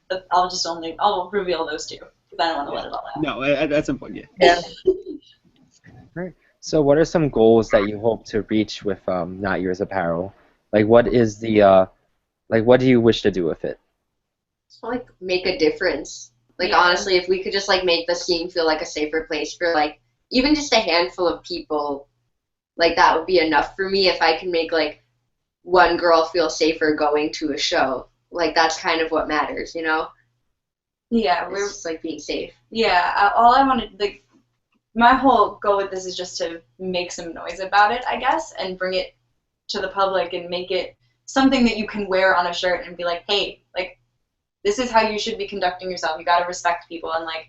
But I'll reveal those 2 because I don't want to let it all out. No, that's important. Yeah. Right. So what are some goals that you hope to reach with Not Your Apparel? Like, what is the what do you wish to do with it? Just like make a difference. Like Yeah. honestly, if we could just like make the scene feel like a safer place for like even just a handful of people, like that would be enough for me. If I can make like one girl feel safer going to a show, like that's kind of what matters, you know? Yeah, It's just like being safe. Yeah, all I wanted, like, my whole goal with this is just to make some noise about it, I guess, and bring it to the public and make it something that you can wear on a shirt and be like, hey, like, this is how you should be conducting yourself. You got to respect people, and like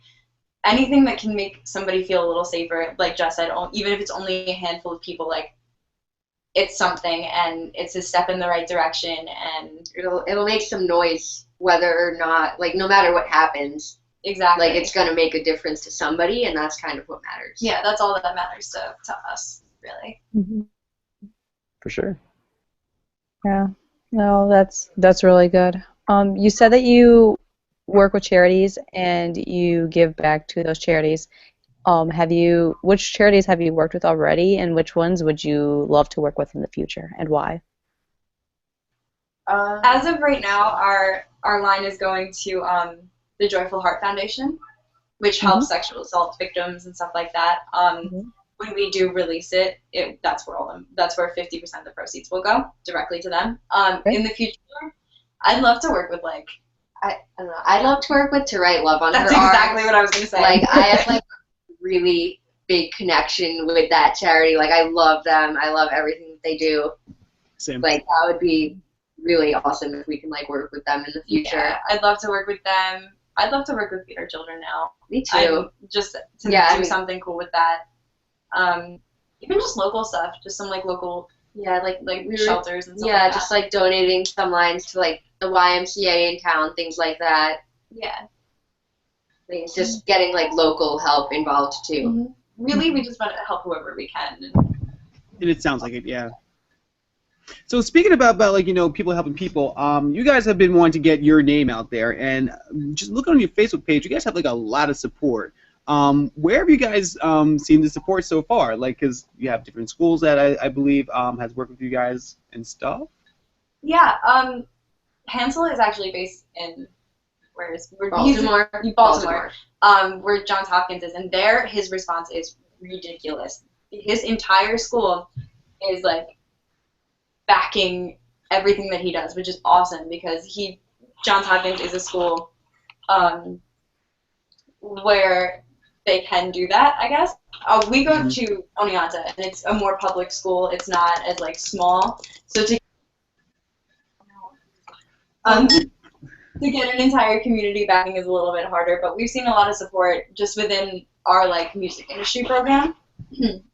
anything that can make somebody feel a little safer, like Jess said, even if it's only a handful of people, like it's something, and it's a step in the right direction, and It'll make some noise whether or not, like, no matter what happens. exactly, Like, it's gonna make a difference to somebody, and that's kind of what matters. yeah, that's all that matters to us, really. Mm-hmm. For sure. Yeah. No, that's really good. You said that you work with charities and you give back to those charities. Which charities have you worked with already, and which ones would you love to work with in the future, and why? As of right now, our line is going to the Joyful Heart Foundation, which helps sexual assault victims and stuff like that. When we do release it, that's where 50% of the proceeds will go directly to them. In the future, I'd love to work with I don't know. I'd love to work with To Write Love on that's Her exactly Arms. what I was gonna say. Like, I have like really big connection with that charity. Like, I love them. I love everything that they do. Same. Like, that would be really awesome if we can like work with them in the future. Yeah, I'd love to work with them. I'd love to work with Feed Our Children now. Me too. Just to do something cool with that. Even just local stuff, just some like local Yeah, like we were, shelters and stuff yeah, like just that. like donating some lines to like the YMCA in town, things like that. Yeah. Like, just getting like local help involved too. Mm-hmm. Really, we just want to help whoever we can. And it sounds like it, yeah. So speaking about like people helping people, you guys have been wanting to get your name out there, and just looking on your Facebook page, you guys have like a lot of support. Where have you guys seen the support so far? Like, because you have different schools that I believe has worked with you guys and stuff. Yeah. Hansel is actually based in Baltimore. Baltimore. Where Johns Hopkins is, and there his response is ridiculous. His entire school is like backing everything that he does, which is awesome because Johns Hopkins is a school where they can do that, I guess. We go to Oneonta, and it's a more public school. It's not as like small, so to get an entire community backing is a little bit harder. But we've seen a lot of support just within our like music industry program,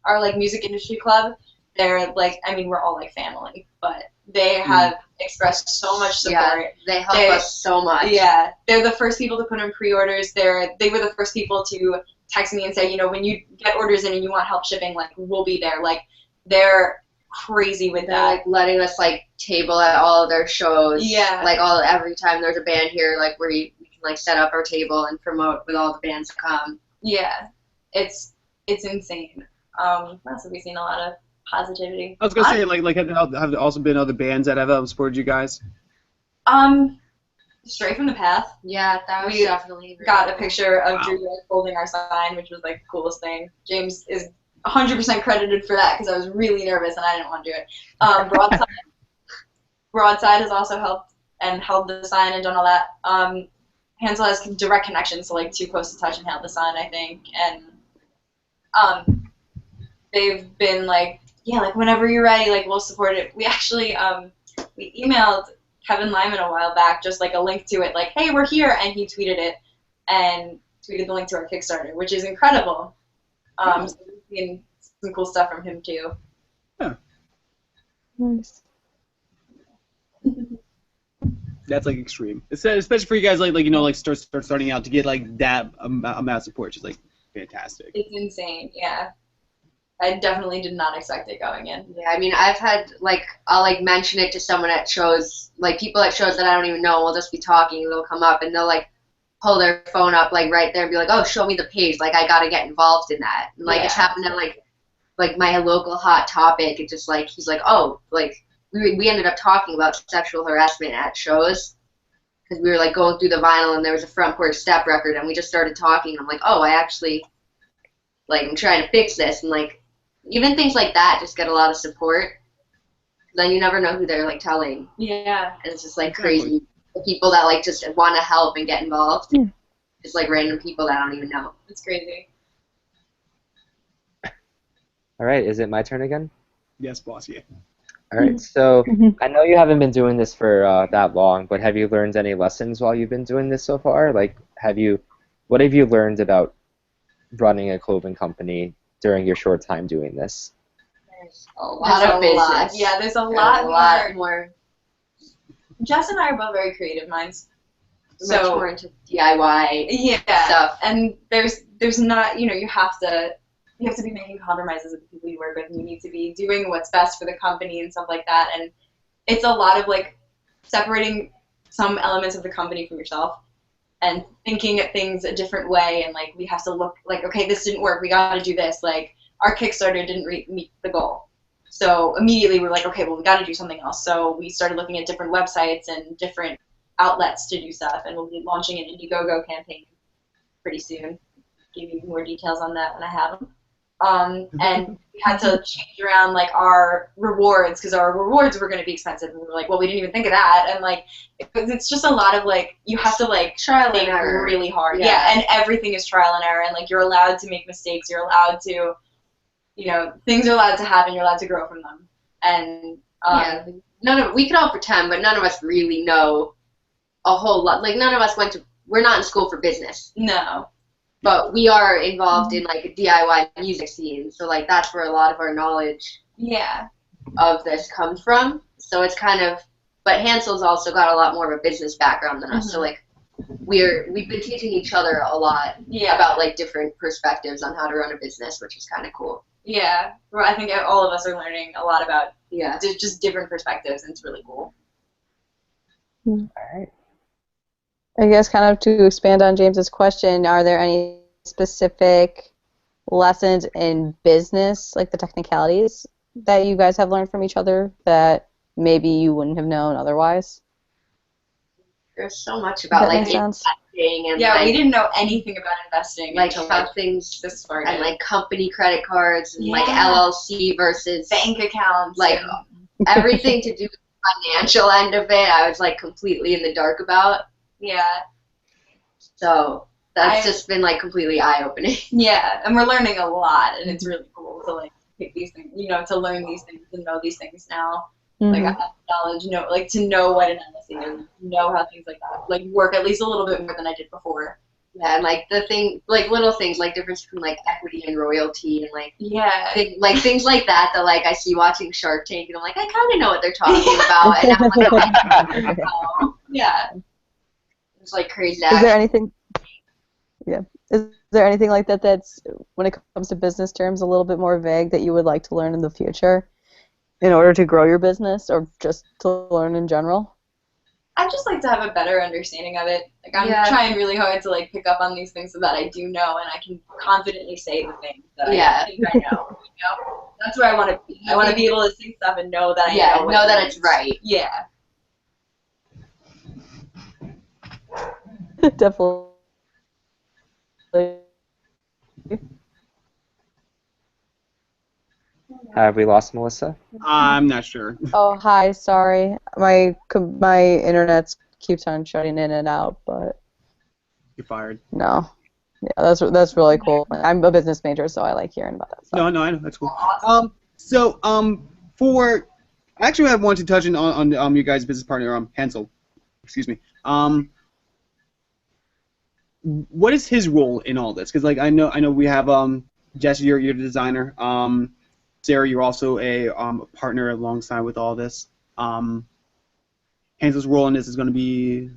our like music industry club. They're like, I mean, we're all like family, but they have expressed so much support. Yeah, they help us so much. Yeah, they're the first people to put in pre-orders. They were the first people to text me and say, you know, when you get orders in and you want help shipping, like, we'll be there. Like, they're crazy with that. Like letting us like table at all of their shows. Yeah. Like every time there's a band here, like we can like set up our table and promote with all the bands to come. Yeah, it's insane. What else have we seen? A lot of positivity. I was gonna say like have there also been other bands that have supported you guys? Straight from the Path. Yeah, that was definitely got a picture of Drew holding our sign, which was like the coolest thing. James is 100% credited for that because I was really nervous and I didn't want to do it. Broadside has also helped and held the sign and done all that. Hansel has direct connections to like Too Close to Touch and held the sign, I think, and they've been like, yeah, like whenever you're ready, like we'll support it. We actually we emailed Kevin Lyman a while back, just like a link to it, like, hey, we're here, and he tweeted it and tweeted the link to our Kickstarter, which is incredible. So we've seen some cool stuff from him too. Yeah. Nice. That's like extreme, especially for you guys like starting out to get like that amount of support, which is like fantastic. It's insane, yeah. I definitely did not expect it going in. Yeah, I mean, I've had, like, I'll, like, mention it to someone at shows, like, people at shows that I don't even know, we'll just be talking, and they'll come up, and they'll, like, pull their phone up, like, right there and be like, oh, show me the page, like, I gotta get involved in that. And, like, it's happened at, like, my local Hot Topic, it's just, like, he's like, oh, like, we ended up talking about sexual harassment at shows, because we were, like, going through the vinyl, and there was a Front Porch Step record, and we just started talking, and I'm like, oh, I actually, like, I'm trying to fix this, and, like, even things like that just get a lot of support. Then you never know who they're like telling. Yeah. And it's just like crazy. The people that like just want to help and get involved. Yeah. Just like random people that I don't even know. It's crazy. All right, is it my turn again? Yes, boss. Yeah. All right. So I know you haven't been doing this for that long, but have you learned any lessons while you've been doing this so far? Like, what have you learned about running a clothing company during your short time doing this? There's a lot of business. Yeah, there's a lot more. Jess and I are both very creative minds. Much more into DIY stuff. And there's not, you have to be making compromises with the people you work with, and you need to be doing what's best for the company and stuff like that. And it's a lot of like separating some elements of the company from yourself and thinking at things a different way, and like we have to look like, okay, this didn't work, we got to do this. Like our Kickstarter didn't meet the goal, so immediately we're like, okay, well we got to do something else. So we started looking at different websites and different outlets to do stuff, and we'll be launching an Indiegogo campaign pretty soon. Give you more details on that when I have them. And we had to change around like our rewards, because our rewards were going to be expensive, and we were like, well, we didn't even think of that. And like it's just a lot of like, you have to like trial and error really hard. Yeah, and everything is trial and error, and like you're allowed to make mistakes, you're allowed to, things are allowed to happen, you're allowed to grow from them. And we could all pretend, but none of us really know a whole lot. Like none of us we're not in school for business. No. But we are involved in like a DIY music scene, so like that's where a lot of our knowledge of this comes from. So it's kind of, but Hansel's also got a lot more of a business background than us. So like we've been teaching each other a lot about like different perspectives on how to run a business, which is kind of cool. Yeah, well, I think all of us are learning a lot about Yeah. just different perspectives, and it's really cool. All right. I guess kind of to expand on James's question, are there any specific lessons in business, like the technicalities, that you guys have learned from each other that maybe you wouldn't have known otherwise? There's so much about That like makes sense. investing and Yeah, like, we didn't know anything about investing like until how things this started. and like company credit cards and like Yeah. LLC versus bank accounts, like and, everything to do with the financial end of it. I was like completely in the dark about. yeah, So that's just been like completely eye-opening. yeah, and we're learning a lot, and it's really cool to like pick these things, to learn these things and know these things now. Like I have knowledge, like to know what an LLC is, know how things like that like work at least a little bit more than I did before. Yeah, and like the thing, like little things, like difference between like equity and royalty, and like like things like that that like I see watching Shark Tank, and I'm like, I kind of know what they're talking about, and I'm like, oh, Yeah. It's like crazy. Is there anything? Yeah. Is there anything like that that's, when it comes to business terms, a little bit more vague that you would like to learn in the future, in order to grow your business, or just to learn in general? I'd just like to have a better understanding of it. Like I'm trying really hard to like pick up on these things so that I do know and I can confidently say the things that I think I know. That's where I want to be. I want to be able to say stuff and know that I know that it's right. Yeah. Definitely. Have we lost Melissa? I'm not sure. Oh, hi. Sorry, my internet keeps on shutting in and out, but You're fired. no. Yeah, that's really cool. I'm a business major, so I like hearing about that stuff. No, I know that's cool. For I actually have wanted to touch on your guys' business partner, Hansel. Excuse me. What is his role in all this? Because like I know we have Jesse, you're the designer. Sarah, you're also a partner alongside with all this. Hansel's role in this is going to be.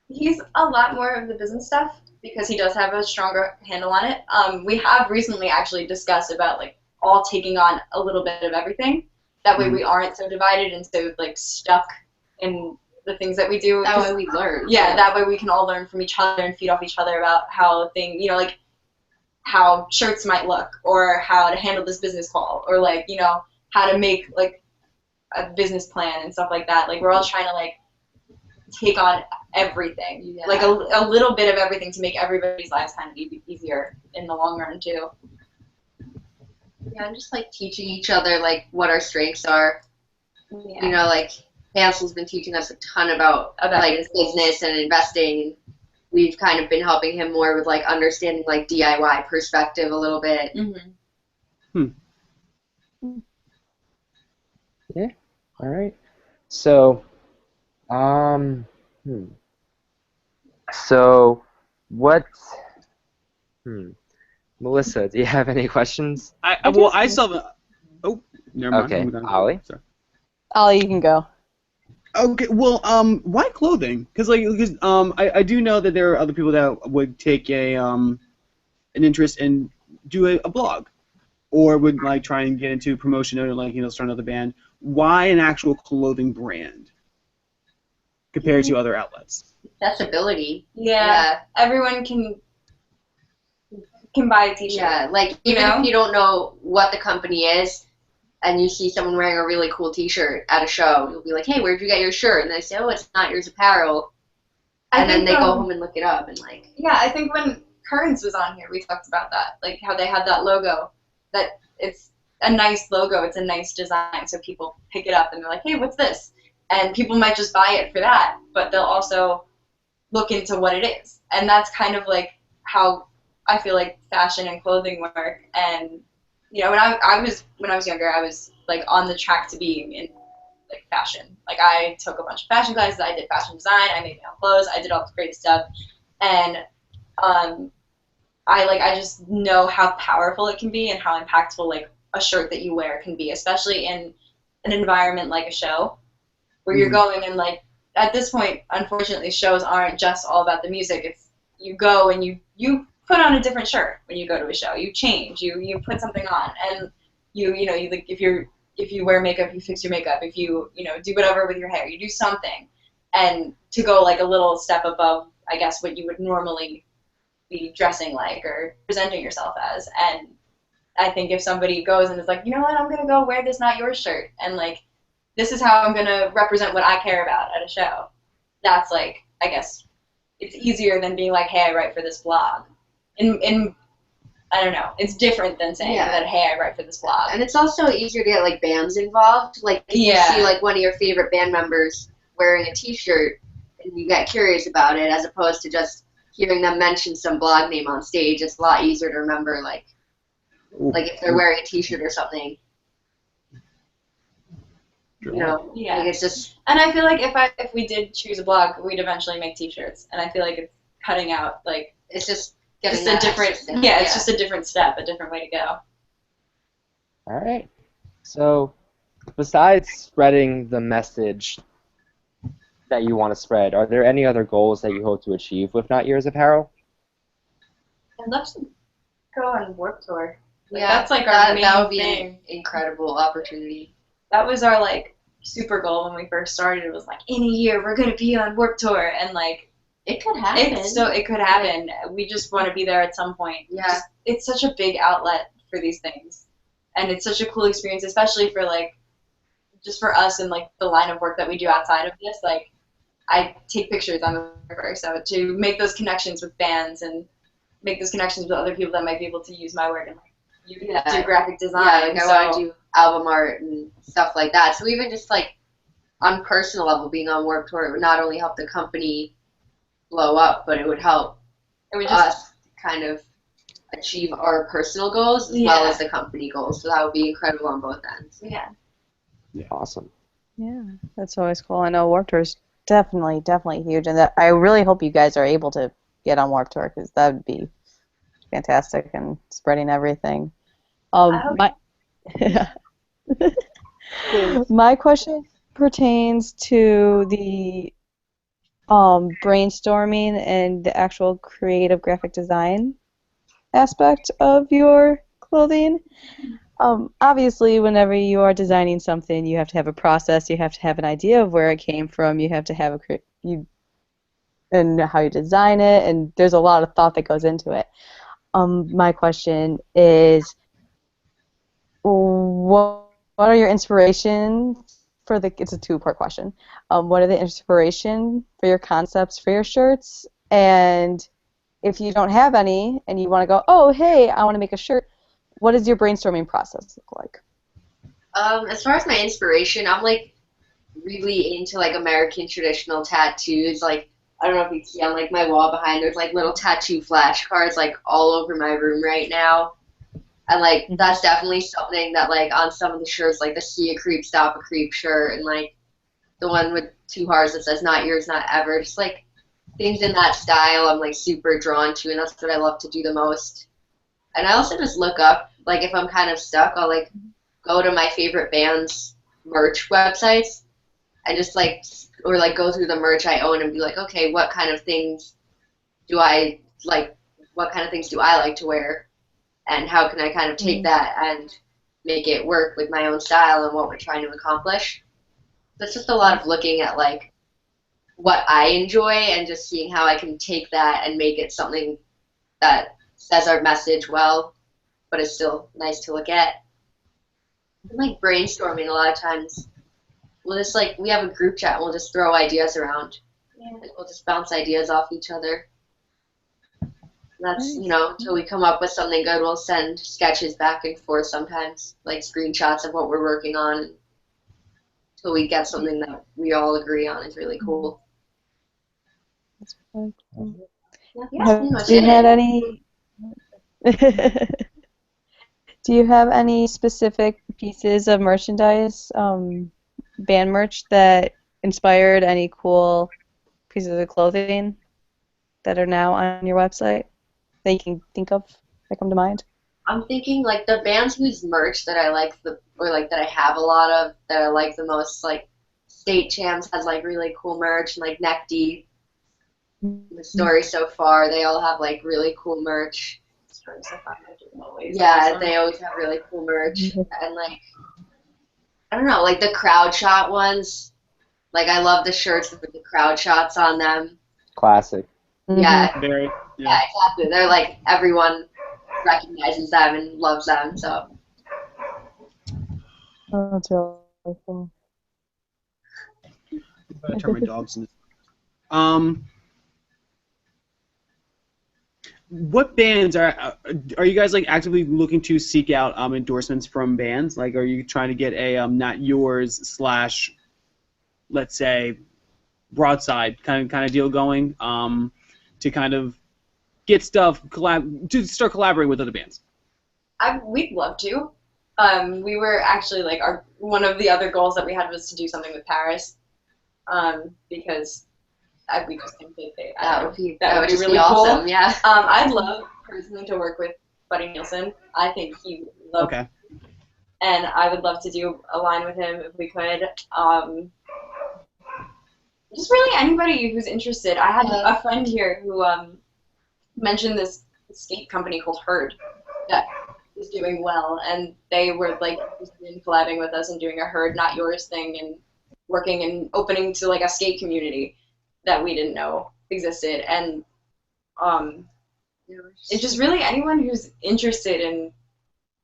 He's a lot more of the business stuff because he does have a stronger handle on it. We have recently actually discussed about like all taking on a little bit of everything. That way we aren't so divided and so like stuck in the things that we do. That way we learn. Yeah, that way we can all learn from each other and feed off each other about how like how shirts might look or how to handle this business call or like, how to make like a business plan and stuff like that. Like we're all trying to like take on everything, like a little bit of everything to make everybody's lives kind of easier in the long run too. Yeah, and just like teaching each other like what our strengths are. Yeah. Like Hansel's been teaching us a ton about like business and investing. We've kind of been helping him more with like understanding like DIY perspective a little bit. Yeah. All right. So, So, what? Melissa, do you have any questions? I still have. Oh, never mind. Okay, Ollie. Sorry. Ollie, you can go. Okay, well, why clothing? Because I do know that there are other people that would take an interest and do a blog, or would like try and get into promotion or like start another band. Why an actual clothing brand compared to other outlets? Accessibility. Yeah. Everyone can buy a t-shirt. Yeah, like even if you don't know what the company is, and you see someone wearing a really cool t-shirt at a show, you'll be like, hey, where'd you get your shirt? And they say, oh, it's Not Your Apparel. And then they go home and look it up and like. Yeah, I think when Currents was on here, we talked about that, like how they had that logo, that it's a nice logo, it's a nice design, so people pick it up and they're like, hey, what's this? And people might just buy it for that, but they'll also look into what it is. And that's kind of like how I feel like fashion and clothing work. And when I was younger, I was like on the track to being in like fashion. Like I took a bunch of fashion classes, I did fashion design, I made my own clothes, I did all this great stuff. And I just know how powerful it can be and how impactful like a shirt that you wear can be, especially in an environment like a show where you're going and like at this point, unfortunately, shows aren't just all about the music. It's you go and you put on a different shirt when you go to a show. You change, you put something on, and you know you like if you wear makeup, you fix your makeup. If you do whatever with your hair, you do something, and to go like a little step above, I guess, what you would normally be dressing like or presenting yourself as. And I think if somebody goes and is like, you know what, I'm gonna go wear this Not Yours shirt, and like this is how I'm gonna represent what I care about at a show. That's like, I guess, it's easier than being like, hey, I write for this blog. In I don't know, it's different than saying that, hey, I write for this blog. And it's also easier to get like bands involved. Like if you see like one of your favorite band members wearing a T-shirt, and you get curious about it, as opposed to just hearing them mention some blog name on stage. It's a lot easier to remember, like if they're wearing a T-shirt or something. Like it's just. And I feel like if we did choose a blog, we'd eventually make T-shirts. And I feel like it's cutting out like it's just a different it's just a different step, a different way to go. All right. So, besides spreading the message that you want to spread, are there any other goals that you hope to achieve with Not Yours Apparel? I'd love to go on Warped Tour. That's like our main that would be an incredible opportunity. That was our like super goal when we first started. It was like, in a year we're gonna be on Warped Tour, and like it could happen. It could happen. We just want to be there at some point. Yeah. It's such a big outlet for these things, and it's such a cool experience, especially for like just for us and like the line of work that we do outside of this. Like I take pictures, I'm a photographer, so to make those connections with bands and make those connections with other people that might be able to use my work and like you do graphic design. I want to do album art and stuff like that. So even just like on personal level, being on Warped Tour, it would not only help the company blow up, but it would help us kind of achieve our personal goals as well as the company goals. So that would be incredible on both ends. Yeah. Awesome. Yeah, that's always cool. I know Warped Tour is definitely huge, and that I really hope you guys are able to get on Warped Tour because that would be fantastic and spreading everything. My question pertains to the brainstorming and the actual creative graphic design aspect of your clothing. Obviously, whenever you are designing something, you have to have a process. You have to have an idea of where it came from. You have to have and how you design it, and there's a lot of thought that goes into it. My question is, what are your inspirations for the? It's a two-part question. What are the inspiration for your concepts for your shirts? And if you don't have any, and you want to go, oh hey, I want to make a shirt. What does your brainstorming process look like? As far as my inspiration, I'm like really into like American traditional tattoos. Like I don't know if you can see on like my wall behind, there's like little tattoo flashcards like all over my room right now. And like that's definitely something that like on some of the shirts, like the See a Creep, Stop a Creep shirt, and like the one with 2 hearts that says Not Yours, Not Ever. Just like things in that style I'm like super drawn to, and that's what I love to do the most. And I also just look up, like if I'm kind of stuck, I'll like go to my favorite band's merch websites and just like, or like go through the merch I own and be like, okay, what kind of things do I like, what kind of things do I like to wear? And how can I kind of take that and make it work with my own style and what we're trying to accomplish? So it's just a lot of looking at like what I enjoy and just seeing how I can take that and make it something that says our message well, but it's still nice to look at. I'm like brainstorming a lot of times. We'll just like, we have a group chat and we'll just throw ideas around. Yeah. We'll just bounce ideas off each other. That's, until we come up with something good, we'll send sketches back and forth sometimes, like screenshots of what we're working on, until we get something that we all agree on is really cool. That's really cool. Yeah, have you had any... Do you have any specific pieces of merchandise, band merch, that inspired any cool pieces of clothing that are now on your website that you can think of that come to mind? I'm thinking like the bands whose merch that I like or like that I have a lot of that I like the most, like State Champs has like really cool merch, and like Neck Deep, the Story So Far, they all have like really cool merch. Story So Far merch is always Yeah, awesome. they always have really cool merch, and like I don't know, like the crowd shot ones. Like I love the shirts with the crowd shots on them. Classic. Yeah, Very. yeah, exactly. They're like everyone recognizes them and loves them. So Oh, that's really cool. I'm gonna turn my dogs into. Um, what bands are you guys like actively looking to seek out endorsements from bands? Like, are you trying to get a not yours slash, let's say, broadside kind of deal going to kind of get stuff to start collaborating with other bands? We'd love to. We were actually like one of the other goals that we had was to do something with Paris, because we just think that would be really awesome. cool. Yeah. I'd love personally to work with Buddy Nielsen. I think he would love, Okay. and I would love to do a line with him if we could. Just really anybody who's interested. I had a friend here who mentioned this skate company called Herd that is doing well, and they were like interested in collabing with us and doing a Herd Not Yours thing and working and opening to like a skate community that we didn't know existed. And it's just really anyone who's interested in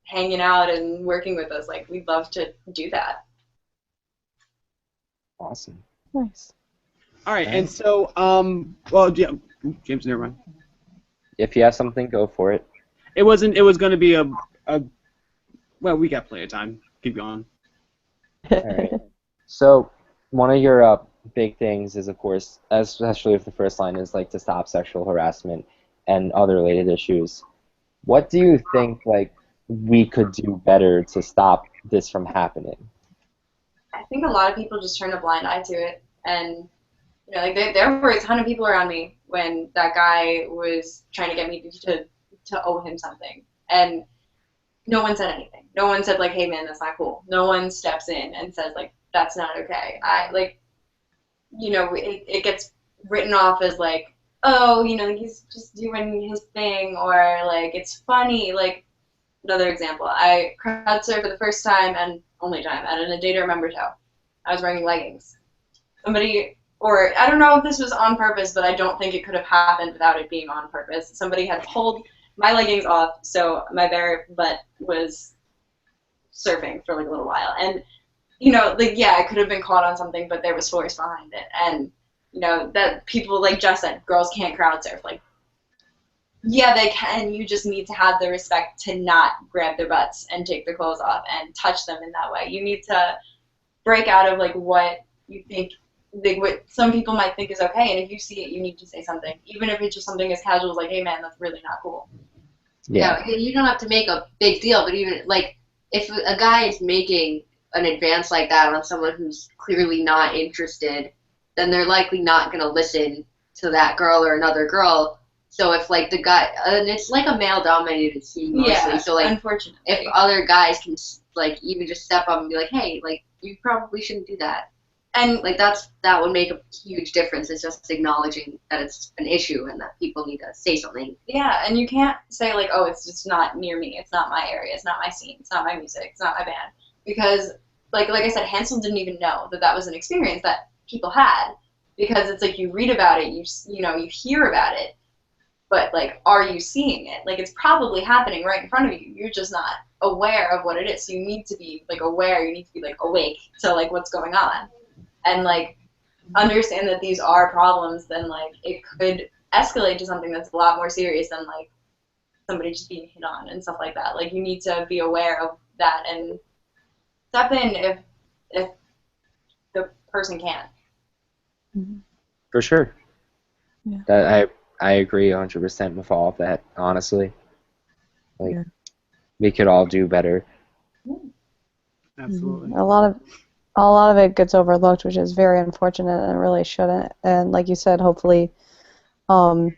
hanging out and working with us. Like we'd love to do that. Awesome. Nice. All right, and so well, yeah, James, never mind. If you have something, go for it. It wasn't. It was going to be a. Well, we got plenty of time. Keep going. All right. So one of your big things is, of course, especially if the first line is like to stop sexual harassment and other related issues. What do you think like we could do better to stop this from happening? I think a lot of people just turn a blind eye to it, and you know, like there were a ton of people around me when that guy was trying to get me to owe him something, and no one said anything. No one said like, "Hey man, that's not cool." No one steps in and says like, "That's not okay." It gets written off as like, "Oh, he's just doing his thing," or like, "It's funny." Like another example, I crowd surfed for the first time and only time at a Day to Remember show. I was wearing leggings. Or I don't know if this was on purpose, but I don't think it could have happened without it being on purpose. Somebody had pulled my leggings off, so my bare butt was surfing for like a little while. And, I could have been caught on something, but there was force behind it. And, that people, like Jess said, girls can't crowd surf. Like, yeah, they can. You just need to have the respect to not grab their butts and take their clothes off and touch them in that way. You need to break out of, like, what you think what some people might think is okay, and if you see it, you need to say something, even if it's just something as casual as like, "Hey man, that's really not cool." Yeah, you don't have to make a big deal, but even like if a guy is making an advance like that on someone who's clearly not interested, then they're likely not going to listen to that girl or another girl. So if like the guy, and it's like a male-dominated scene mostly, Yeah, so like unfortunately, if other guys can like even just step up and be like, "Hey, like you probably shouldn't do that." And like that would make a huge difference. It's just acknowledging that it's an issue and that people need to say something. Yeah, and you can't say like, "Oh, it's just not near me. It's not my area. It's not my scene. It's not my music. It's not my band." Because like I said, Hansel didn't even know that was an experience that people had. Because it's like you read about it, you hear about it, but like, are you seeing it? Like it's probably happening right in front of you. You're just not aware of what it is. So you need to be like aware. You need to be like awake to like what's going on. And like understand that these are problems, then like it could escalate to something that's a lot more serious than like somebody just being hit on and stuff like that. Like you need to be aware of that and step in if the person can. For sure. Yeah. That I agree 100% with all of that. Honestly, like we could all do better. Absolutely. A lot of it gets overlooked, which is very unfortunate and really shouldn't. And like you said, hopefully, come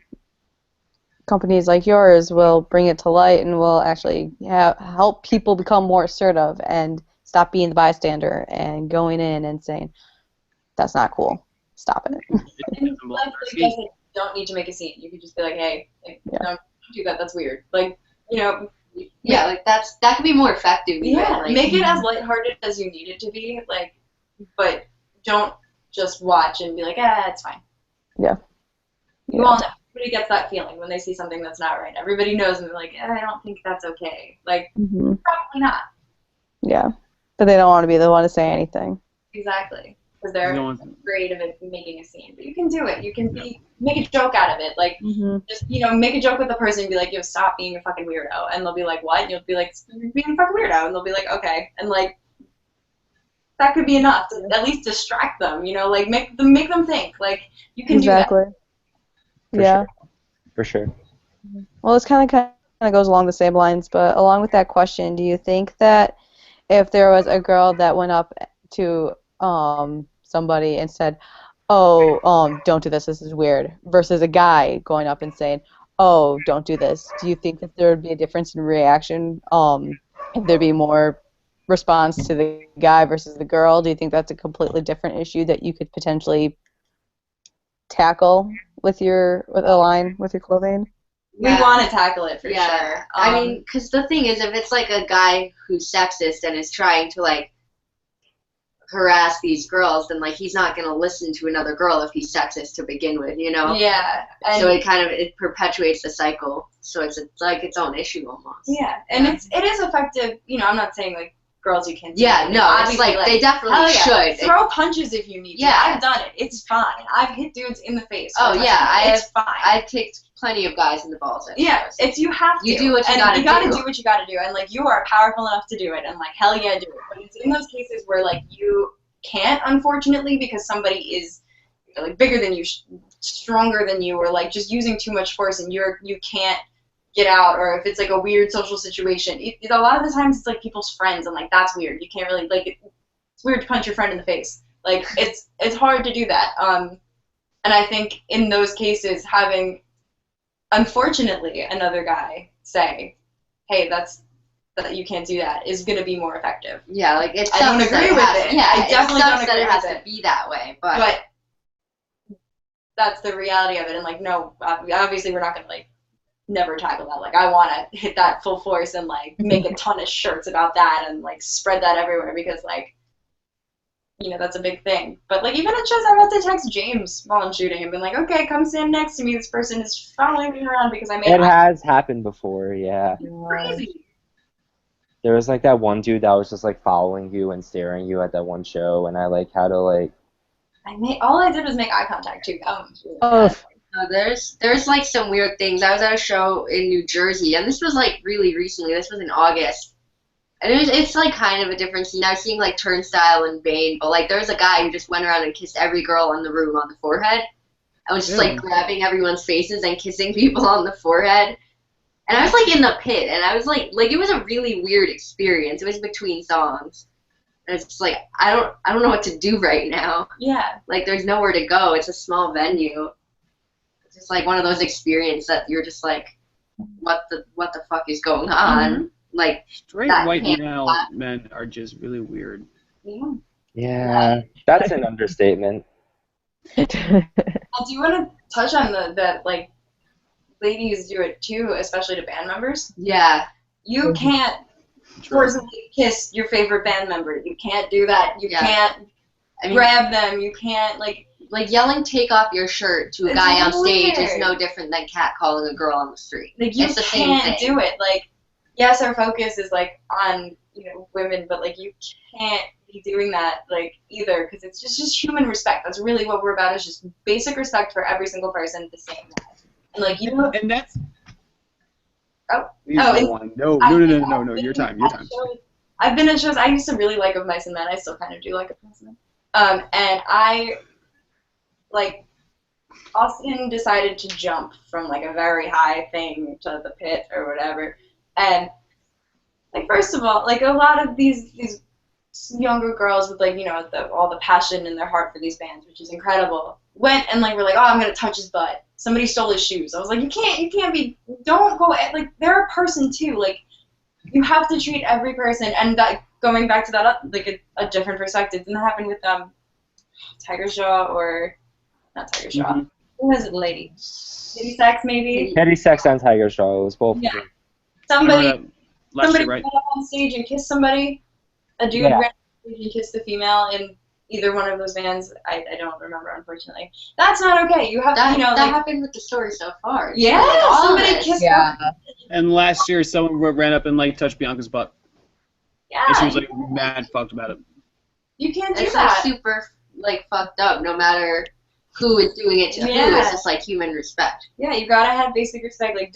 companies like yours will bring it to light and will actually help people become more assertive and stop being the bystander and going in and saying, that's not cool. Stop it. And like you said, you don't need to make a scene. You could just be like, hey, like, don't do that. That's weird. Like, you know. Yeah, like that could be more effective. Yeah, like, make it as lighthearted as you need it to be. Like, but don't just watch and be like, it's fine. Yeah. You all know. Everybody gets that feeling when they see something that's not right. Everybody knows and they're like, I don't think that's okay. Like, probably not. Yeah. But they don't want to be the one to say anything. Exactly. Because they're afraid of it making a scene. But you can do it. You can make a joke out of it. Like, just, make a joke with the person and be like, yo, stop being a fucking weirdo. And they'll be like, what? And you'll be like, you're being a fucking weirdo. And they'll be like, okay. And, like, that could be enough to at least distract them, like, make them think. Like, you can do that. Yeah. For sure. Well, this kind of goes along the same lines, but along with that question, do you think that if there was a girl that went up to somebody and said, oh, don't do this is weird, versus a guy going up and saying, oh, don't do this, do you think that there would be a difference in reaction, if there'd be more response to the guy versus the girl? Do you think that's a completely different issue that you could potentially tackle with your clothing? We want to tackle it for sure. I mean, because the thing is, if it's like a guy who's sexist and is trying to like harass these girls, then like he's not gonna listen to another girl if he's sexist to begin with, Yeah. So it perpetuates the cycle. So it's like its own issue almost. Yeah, and it is effective. I'm not saying like girls you can't. Yeah, no, it's like they definitely should throw punches if you need to. Yeah, I've done it. It's fine. I've hit dudes in the face. Oh yeah, it's fine. I've kicked plenty of guys in the balls. Yeah, you have to. You do what you gotta do. You gotta do what you gotta do, and like you are powerful enough to do it, and like hell yeah, do it. But it's in those cases where like you can't, unfortunately, because somebody is like bigger than you, stronger than you, or like just using too much force, and you can't get out, or if it's like a weird social situation. A lot of the times it's like people's friends, and like that's weird. You can't really like it's weird to punch your friend in the face. Like it's hard to do that. And I think in those cases having, unfortunately, another guy say, hey, you can't do that, is going to be more effective. Yeah, like I don't agree with it. Yeah, I definitely don't agree that it has with to be that way, but that's the reality of it. And like, no, obviously we're not going to like never tackle that. Like, I want to hit that full force and like make a ton of shirts about that and like spread that everywhere, because like, that's a big thing. But like, even at shows, I have to text James while I'm shooting and be like, okay, come stand next to me. This person is following me around because I made it has happened before. Yeah. Crazy. There was like that one dude that was just like following you and staring you at that one show, and I like had to like. All I did was make eye contact too. There's like some weird things. I was at a show in New Jersey, and this was like really recently. This was in August, and it's like kind of a different scene. I was seeing like Turnstile and Bane, but like there was a guy who just went around and kissed every girl in the room on the forehead. I was just like grabbing everyone's faces and kissing people on the forehead. And I was like in the pit, and I was like it was a really weird experience. It was between songs. And it's just like I don't know what to do right now. Yeah. Like there's nowhere to go. It's a small venue. It's just like one of those experiences that you're just like, what the fuck is going on? Mm-hmm. Like straight white male men are just really weird. Yeah, that's an understatement. I do want to touch on that like ladies do it too, especially to band members. Yeah. You can't forcibly kiss your favorite band member. You can't do that. You can't grab them. You can't like yelling "take off your shirt" to a guy on stage is no different than catcalling a girl on the street. Like you can't do it. Like, yes, our focus is like on women, but like you can't be doing that like either, because it's just human respect. That's really what we're about, is just basic respect for every single person the same way. And like and that's no, your time. I've been at shows. I used to really like Of Mice and Men. I still kind of do like Of Mice and Men. And I like Austin decided to jump from like a very high thing to the pit or whatever. And like, first of all, like a lot of these younger girls with like all the passion in their heart for these bands, which is incredible. went and like were like, oh, I'm gonna touch his butt. Somebody stole his shoes. I was like, you can't be. Don't go. Like they're a person too. Like you have to treat every person. And that going back to that like a different perspective. Didn't that happen with Tiger Jaw or not Tiger Jaw? Mm-hmm. Who was it? The lady. Kitty Sex maybe. Teddy Sex and Tiger Straw. It was both. Yeah. of them. Somebody Last year, right? got up on stage and kissed somebody. A dude ran on stage and kissed the female in either one of those bands. I don't remember, unfortunately. That's not okay. You have to, you know, that like, happened with the story so far. yeah, Like, all of somebody this. kissed Yeah. her. And last year, someone ran up and like touched Bianca's butt, Yeah, and she was like mad fucked about it. you can't do It's like that. super like fucked up. No matter who is doing it to who, Yeah. it's just like human respect. Yeah, you gotta have basic respect. Like,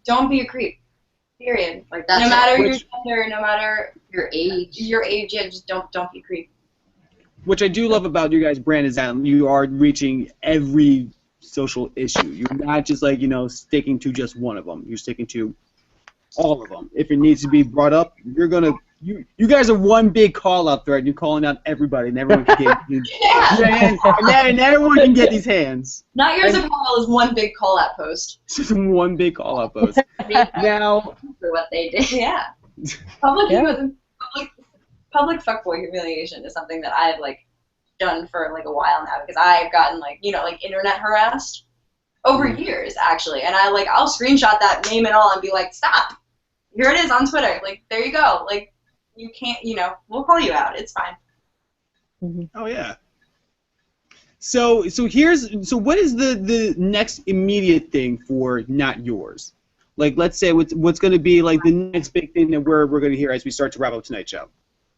don't be a creep. Period. Like that's No it. matter your Which- gender, no matter Your age. yeah, just don't be a creep. Which I do love about your guys' brand is that you are reaching every social issue. You're not just like, sticking to just one of them. You're sticking to all of them. If it needs to be brought up, you're gonna. You guys are one big call-out thread. You're calling out everybody, and everyone can get and everyone can get these hands. Not Yours Apparel is one big call-out post. It's just one big call-out post. Now, For what they did. Yeah. Public fuckboy humiliation is something that I've like done for like a while now because I've gotten like internet harassed over years actually, and I'll screenshot that name and all and be like, stop, here it is on Twitter, like there you go, like you can't, we'll call you out, it's fine. oh yeah. So what is the next immediate thing for Not Yours? Like, let's say what's going to be like the next big thing that we're going to hear as we start to wrap up tonight's show.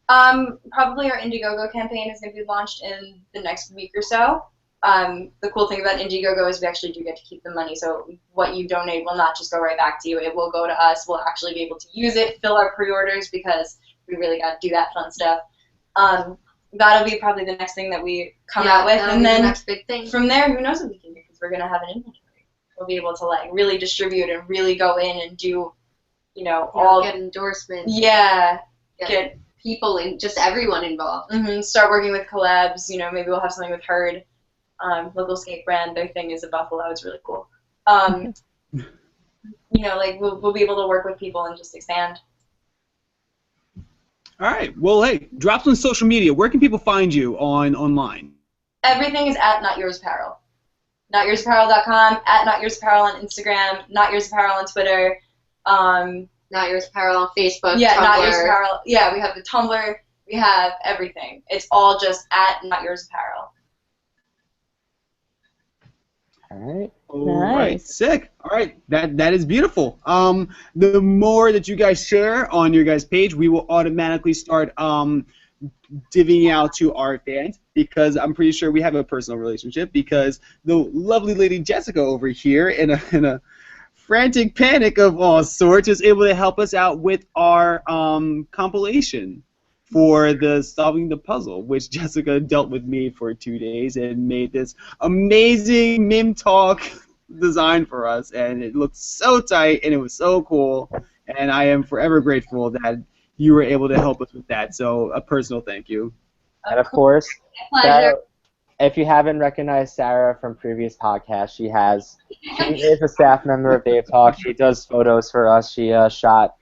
Probably our Indiegogo campaign is going to be launched in the next week or so. The cool thing about Indiegogo is we actually do get to keep the money, so what you donate will not just go right back to you. It will go to us. We'll actually be able to use it, fill our pre-orders, because we really got to do that fun stuff. That'll be probably the next thing that we come out with, and then the next big thing. from there, who knows what we can do, because we're going to have an inventory. We'll be able to like really distribute and really go in and do, all get endorsements. yeah, Get people and just everyone involved. start working with collabs. Maybe we'll have something with Herd, local skate brand. Their thing is a buffalo. It's really cool. We'll be able to work with people and just expand. All right. Well, hey, drop on social media. Where can people find you online? Everything is at Not Yours Apparel. NotYoursApparel.com, at Not Yours Apparel on Instagram, Not Yours Apparel on Twitter. Not Yours Apparel on Facebook. Yeah, Tumblr. Not Yours Apparel. Yeah, we have the Tumblr. We have everything. It's all just at Not Yours Apparel. All right. All right, Nice. sick. All right, that is beautiful. The more that you guys share on your guys' page, we will automatically start divvying out to our fans, because I'm pretty sure we have a personal relationship, because the lovely lady Jessica over here in a frantic panic of all sorts is able to help us out with our compilation for the solving the puzzle, which Jessica dealt with me for 2 days and made this amazing meme talk design for us, and it looked so tight and it was so cool, and I am forever grateful that you were able to help us with that. So a personal thank you. And of course, Pleasure. Sarah, if you haven't recognized Sarah from previous podcasts, she is a staff member of Babetalk. She does photos for us. She shot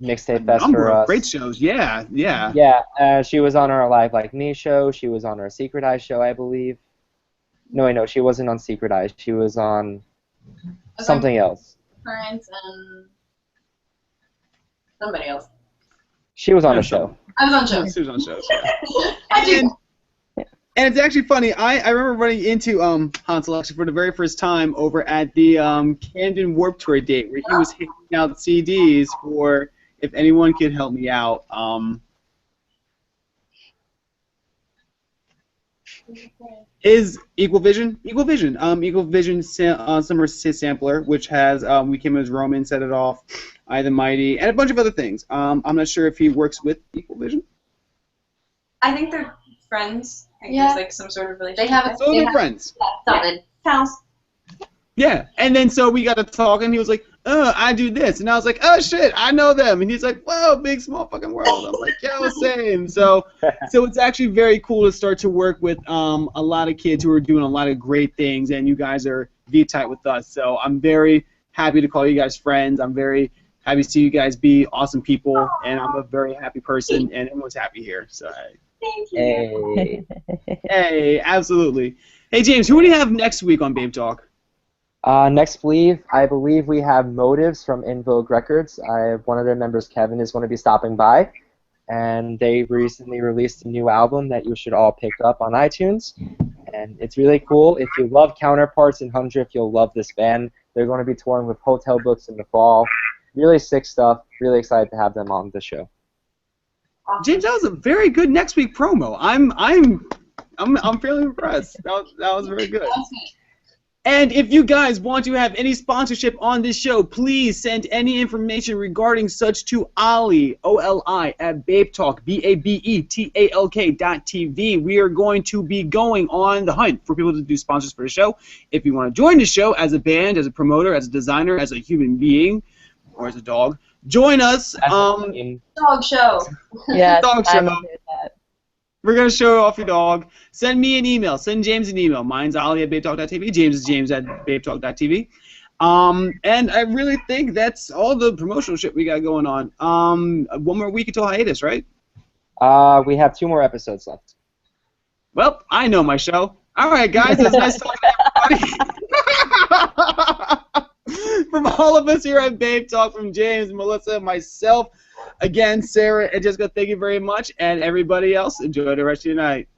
Mixtape Fest Number for of us. great shows. Yeah. Yeah, she was on our Live Like Me show. She was on our Secret Eyes show, I believe. No, wait, no, she wasn't on Secret Eyes. She was on something else. Currents and somebody else. She was on a show. I was on shows. She was on shows. I do. And it's actually funny. I remember running into Hansel actually for the very first time over at the Camden Warped Tour date, where he was handing out CDs for if anyone could help me out. Is Equal Vision Summer Sampler, which has We Came as Roman, Set It Off, I the Mighty, and a bunch of other things. I'm not sure if he works with Equal Vision. I think they're friends. I think Yeah. there's like some sort of relationship. They have a So they're friends. something. Sounds. Yeah, and then so we got to talk, and he was like, I do this. And I was like, oh, shit, I know them. And he's like, whoa, big, small fucking world. I'm like, yo, same. So it's actually very cool to start to work with a lot of kids who are doing a lot of great things, and you guys are V-tight with us. So I'm very happy to call you guys friends. I'm very happy to see you guys be awesome people, and I'm a very happy person, and everyone's happy here. So, Thank you. hey, absolutely. Hey, James, who do you have next week on Babetalk? Next week, I believe we have Motives from In Vogue Records. One of their members, Kevin, is going to be stopping by, and they recently released a new album that you should all pick up on iTunes, and it's really cool. If you love Counterparts and Hundredth, you'll love this band. They're going to be touring with Hotel Books in the fall. Really sick stuff. Really excited to have them on the show. James, that was a very good next week promo. I'm fairly impressed. That was very good. And if you guys want to have any sponsorship on this show, please send any information regarding such to Oli, O-L-I, at Babetalk, BABETALK.TV. We are going to be going on the hunt for people to do sponsors for the show. If you want to join the show as a band, as a promoter, as a designer, as a human being, or as a dog, join us. Dog show. Yes, Dog I show. will do that. We're going to show off your dog. Send me an email. Send James an email. Mine's Ollie at Babetalk.tv. James is James at Babetalk.tv. And I really think that's all the promotional shit we got going on. One more week until hiatus, right? We have 2 more episodes left. Well, I know my show. All right, guys. It's nice talking to everybody. From all of us here at Babe Talk, from James, Melissa, and myself, again, Sarah and Jessica, thank you very much. And everybody else, enjoy the rest of your night.